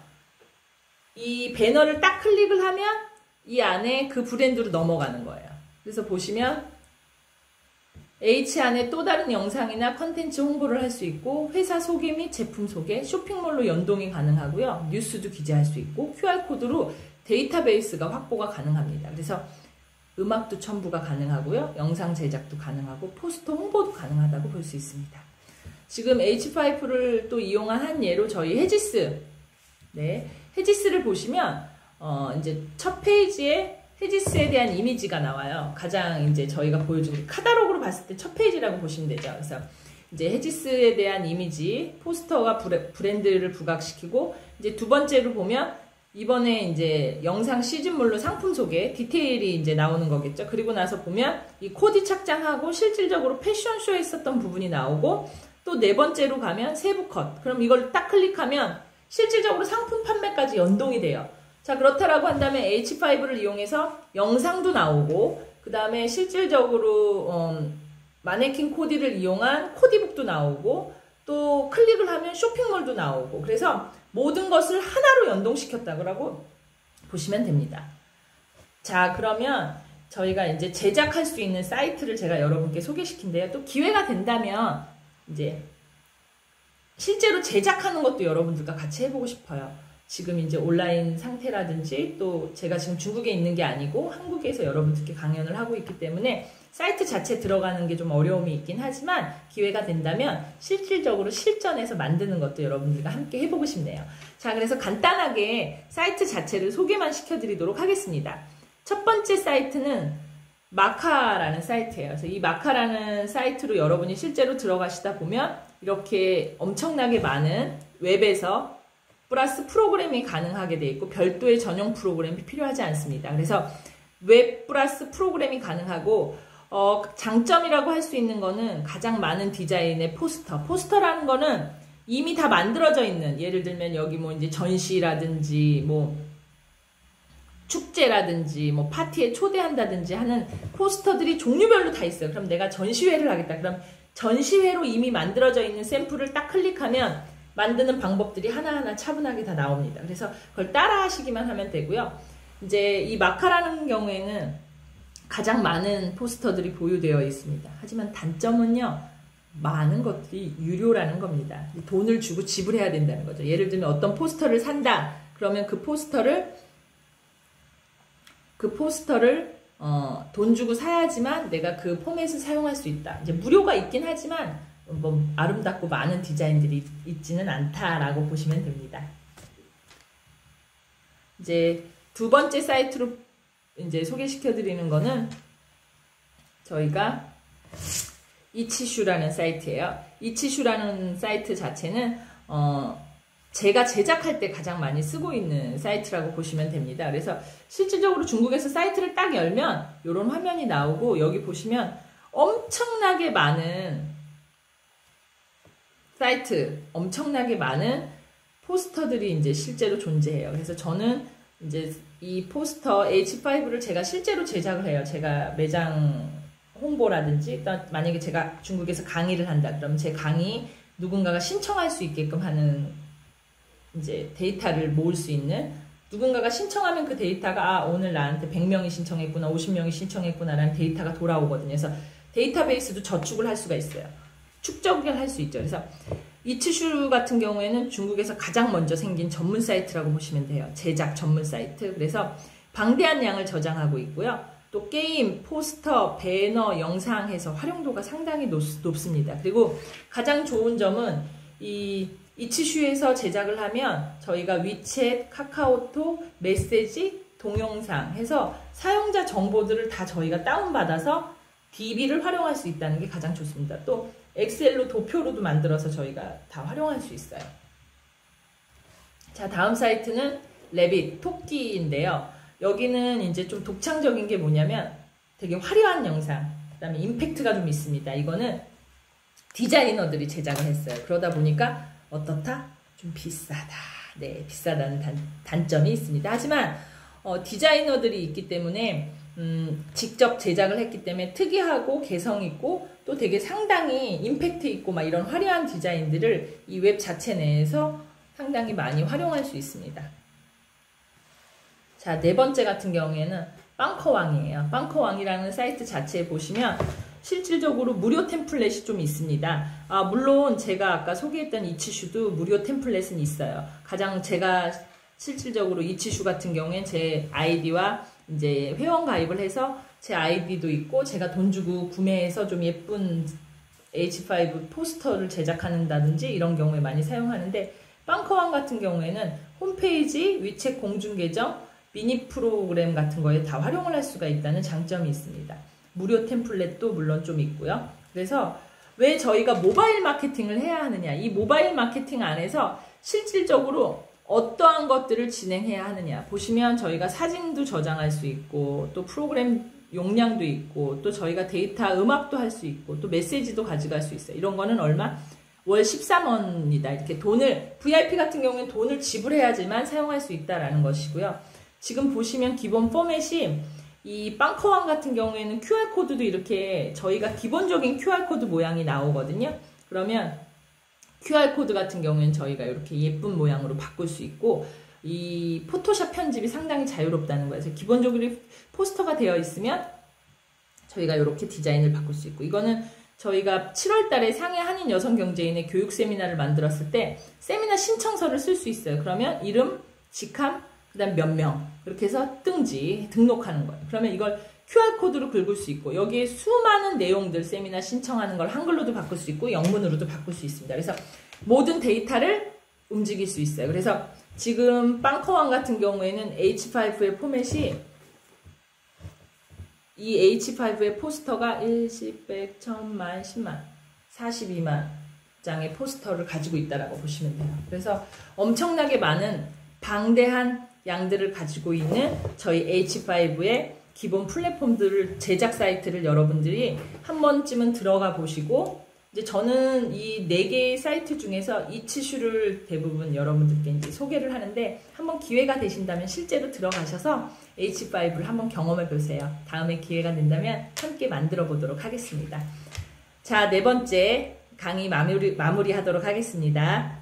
이 배너를 딱 클릭을 하면 이 안에 그 브랜드로 넘어가는 거예요. 그래서 보시면 H 안에 또 다른 영상이나 컨텐츠 홍보를 할 수 있고 회사 소개 및 제품 소개, 쇼핑몰로 연동이 가능하고요. 뉴스도 기재할 수 있고 QR코드로 데이터베이스가 확보가 가능합니다. 그래서 음악도 첨부가 가능하고요. 영상 제작도 가능하고 포스터 홍보도 가능하다고 볼 수 있습니다. 지금 H5를 또 이용한 한 예로 저희 헤지스, 헤지스를 보시면 이제 첫 페이지에 헤지스에 대한 이미지가 나와요. 가장 이제 저희가 보여준 카탈로그로 봤을 때 첫 페이지라고 보시면 되죠. 그래서 이제 헤지스에 대한 이미지, 포스터가 브랜드를 부각시키고 이제 두 번째로 보면 이번에 이제 영상 시즌물로 상품 소개, 디테일이 이제 나오는 거겠죠. 그리고 나서 보면 이 코디 착장하고 실질적으로 패션쇼에 있었던 부분이 나오고 또 네 번째로 가면 세부 컷. 그럼 이걸 딱 클릭하면 실질적으로 상품 판매까지 연동이 돼요. 자, 그렇다라고 한다면 H5를 이용해서 영상도 나오고 그 다음에 실질적으로 마네킹 코디를 이용한 코디북도 나오고 또 클릭을 하면 쇼핑몰도 나오고 그래서 모든 것을 하나로 연동시켰다고 보시면 됩니다. 자, 그러면 저희가 이제 제작할 수 있는 사이트를 제가 여러분께 소개시킨데요. 또 기회가 된다면 이제 실제로 제작하는 것도 여러분들과 같이 해보고 싶어요. 지금 이제 온라인 상태라든지 또 제가 지금 중국에 있는 게 아니고 한국에서 여러분들께 강연을 하고 있기 때문에 사이트 자체 들어가는 게 좀 어려움이 있긴 하지만 기회가 된다면 실질적으로 실전에서 만드는 것도 여러분들과 함께 해보고 싶네요. 자, 그래서 간단하게 사이트 자체를 소개만 시켜드리도록 하겠습니다. 첫 번째 사이트는 마카라는 사이트예요. 그래서 이 마카라는 사이트로 여러분이 실제로 들어가시다 보면 이렇게 엄청나게 많은 웹에서 플러스 프로그램이 가능하게 되어 있고 별도의 전용 프로그램이 필요하지 않습니다. 그래서 웹 플러스 프로그램이 가능하고 장점이라고 할 수 있는 거는 가장 많은 디자인의 포스터라는 거는 이미 다 만들어져 있는, 예를 들면 여기 뭐 이제 전시라든지 뭐 축제라든지 뭐 파티에 초대한다든지 하는 포스터들이 종류별로 다 있어요. 그럼 내가 전시회를 하겠다. 그럼 전시회로 이미 만들어져 있는 샘플을 딱 클릭하면 만드는 방법들이 하나하나 차분하게 다 나옵니다. 그래서 그걸 따라 하시기만 하면 되고요. 이제 이 마카라는 경우에는 가장 많은 포스터들이 보유되어 있습니다. 하지만 단점은요, 많은 것들이 유료라는 겁니다. 돈을 주고 지불해야 된다는 거죠. 예를 들면 어떤 포스터를 산다. 그러면 그 포스터를 돈 주고 사야지만 내가 그 포맷을 사용할 수 있다. 이제 무료가 있긴 하지만 뭐 아름답고 많은 디자인들이 있지는 않다라고 보시면 됩니다. 이제 두 번째 사이트로 이제 소개시켜 드리는 거는 저희가 이치슈라는 사이트예요. 이치슈라는 사이트 자체는 제가 제작할 때 가장 많이 쓰고 있는 사이트라고 보시면 됩니다. 그래서 실질적으로 중국에서 사이트를 딱 열면 이런 화면이 나오고, 여기 보시면 엄청나게 많은 사이트, 엄청나게 많은 포스터들이 이제 실제로 존재해요. 그래서 저는 이제 이 포스터 H5를 제가 실제로 제작을 해요. 제가 매장 홍보라든지, 일단 만약에 제가 중국에서 강의를 한다 그러면 제 강의 누군가가 신청할 수 있게끔 하는 이제 데이터를 모을 수 있는, 누군가가 신청하면 그 데이터가 오늘 나한테 100명이 신청했구나, 50명이 신청했구나 라는 데이터가 돌아오거든요. 그래서 데이터베이스도 저축을 할 수가 있어요. 축적을 할 수 있죠. 그래서 이치슈 같은 경우에는 중국에서 가장 먼저 생긴 전문 사이트라고 보시면 돼요. 제작 전문 사이트. 그래서 방대한 양을 저장하고 있고요. 또 게임, 포스터, 배너, 영상 해서 활용도가 상당히 높습니다. 그리고 가장 좋은 점은 이 이치슈에서 제작을 하면 저희가 위챗, 카카오톡, 메시지, 동영상 해서 사용자 정보들을 다 저희가 다운받아서 DB를 활용할 수 있다는 게 가장 좋습니다. 또 엑셀로 도표로도 만들어서 저희가 다 활용할 수 있어요. 자, 다음 사이트는 레빗, 토끼인데요. 여기는 이제 좀 독창적인 게 뭐냐면 되게 화려한 영상, 그 다음에 임팩트가 좀 있습니다. 이거는 디자이너들이 제작을 했어요. 그러다 보니까 어떻다? 좀 비싸다. 네, 비싸다는 단점이 있습니다. 하지만 디자이너들이 있기 때문에 직접 제작을 했기 때문에 특이하고 개성있고 또 되게 상당히 임팩트 있고 막 이런 화려한 디자인들을 이 웹 자체 내에서 상당히 많이 활용할 수 있습니다. 자, 네 번째 같은 경우에는 빵커왕이에요. 빵커왕이라는 사이트 자체에 보시면 실질적으로 무료 템플릿이 좀 있습니다. 물론 제가 아까 소개했던 이치슈도 무료 템플릿은 있어요. 가장 제가 실질적으로 이치슈 같은 경우엔 제 아이디와 이제 회원 가입을 해서 제 아이디도 있고 제가 돈 주고 구매해서 좀 예쁜 H5 포스터를 제작한다든지 이런 경우에 많이 사용하는데, 빵커왕 같은 경우에는 홈페이지, 위챗 공중계정, 미니 프로그램 같은 거에 다 활용을 할 수가 있다는 장점이 있습니다. 무료 템플릿도 물론 좀 있고요. 그래서 왜 저희가 모바일 마케팅을 해야 하느냐, 이 모바일 마케팅 안에서 실질적으로 어떠한 것들을 진행해야 하느냐 보시면 저희가 사진도 저장할 수 있고 또 프로그램 용량도 있고 또 저희가 데이터 음악도 할 수 있고 또 메시지도 가져갈 수 있어요. 이런 거는 얼마? 월 13원이다. 이렇게 돈을, VIP 같은 경우는 돈을 지불해야지만 사용할 수 있다라는 것이고요. 지금 보시면 기본 포맷이 이 빵커왕 같은 경우에는 QR코드도 이렇게 저희가 기본적인 QR코드 모양이 나오거든요. 그러면 QR코드 같은 경우에는 저희가 이렇게 예쁜 모양으로 바꿀 수 있고, 이 포토샵 편집이 상당히 자유롭다는 거예요. 그래서 기본적으로 포스터가 되어 있으면 저희가 이렇게 디자인을 바꿀 수 있고, 이거는 저희가 7월 달에 상해 한인 여성 경제인의 교육 세미나를 만들었을 때 세미나 신청서를 쓸 수 있어요. 그러면 이름, 직함, 그 다음 몇 명, 그렇게 해서 등지, 등록하는 거예요. 그러면 이걸 QR코드로 긁을 수 있고, 여기에 수많은 내용들, 세미나 신청하는 걸 한글로도 바꿀 수 있고 영문으로도 바꿀 수 있습니다. 그래서 모든 데이터를 움직일 수 있어요. 그래서 지금 빵커왕 같은 경우에는 H5의 포맷이, 이 H5의 포스터가 1, 10, 100, 1000만, 10만, 42만 장의 포스터를 가지고 있다라고 보시면 돼요. 그래서 엄청나게 많은 방대한 양들을 가지고 있는 저희 H5의 기본 플랫폼들을 제작 사이트를 여러분들이 한 번쯤은 들어가 보시고 이제 저는 이 4개의 사이트 중에서 이츠슈를 대부분 여러분들께 이제 소개를 하는데 한번 기회가 되신다면 실제로 들어가셔서 H5를 한번 경험해 보세요. 다음에 기회가 된다면 함께 만들어 보도록 하겠습니다. 자, 4번째 강의 마무리하도록 하겠습니다.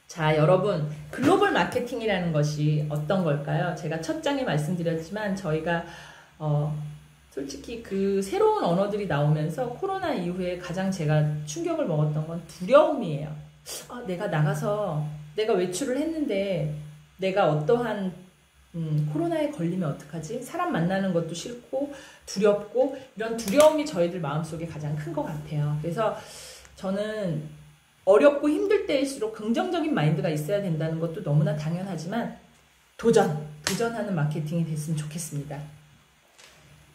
자, 여러분, 글로벌 마케팅이라는 것이 어떤 걸까요? 제가 첫 장에 말씀드렸지만 저희가 솔직히 그 새로운 언어들이 나오면서 코로나 이후에 가장 제가 충격을 먹었던 건 두려움이에요. 내가 나가서 내가 외출을 했는데 내가 어떠한 코로나에 걸리면 어떡하지? 사람 만나는 것도 싫고 두렵고 이런 두려움이 저희들 마음속에 가장 큰 것 같아요. 그래서 저는 어렵고 힘들 때일수록 긍정적인 마인드가 있어야 된다는 것도 너무나 당연하지만 도전하는 마케팅이 됐으면 좋겠습니다.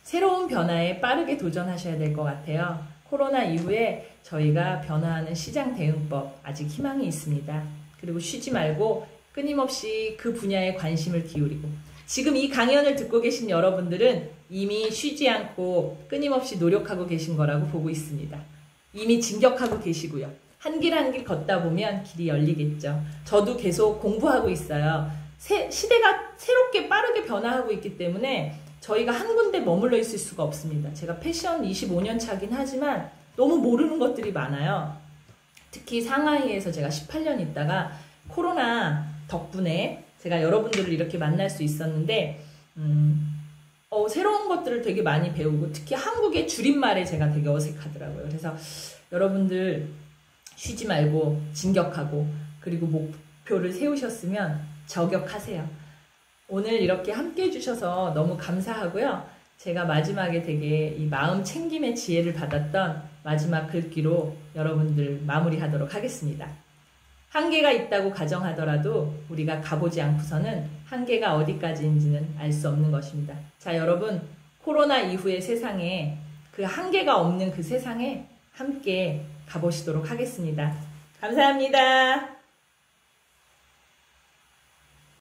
새로운 변화에 빠르게 도전하셔야 될 것 같아요. 코로나 이후에 저희가 변화하는 시장 대응법 아직 희망이 있습니다. 그리고 쉬지 말고 끊임없이 그 분야에 관심을 기울이고 지금 이 강연을 듣고 계신 여러분들은 이미 쉬지 않고 끊임없이 노력하고 계신 거라고 보고 있습니다. 이미 진격하고 계시고요. 한 길 한 길 걷다 보면 길이 열리겠죠. 저도 계속 공부하고 있어요. 시대가 새롭게 빠르게 변화하고 있기 때문에 저희가 한 군데 머물러 있을 수가 없습니다. 제가 패션 25년 차긴 하지만 너무 모르는 것들이 많아요. 특히 상하이에서 제가 18년 있다가 코로나 덕분에 제가 여러분들을 이렇게 만날 수 있었는데 새로운 것들을 되게 많이 배우고 특히 한국의 줄임말에 제가 되게 어색하더라고요. 그래서 여러분들 쉬지 말고 진격하고 그리고 목표를 세우셨으면 저격하세요. 오늘 이렇게 함께 해주셔서 너무 감사하고요. 제가 마지막에 되게 이 마음 챙김의 지혜를 받았던 마지막 글귀로 여러분들 마무리하도록 하겠습니다. 한계가 있다고 가정하더라도 우리가 가보지 않고서는 한계가 어디까지인지는 알 수 없는 것입니다. 자, 여러분, 코로나 이후의 세상에 그 한계가 없는 그 세상에 함께 가보시도록 하겠습니다. 감사합니다.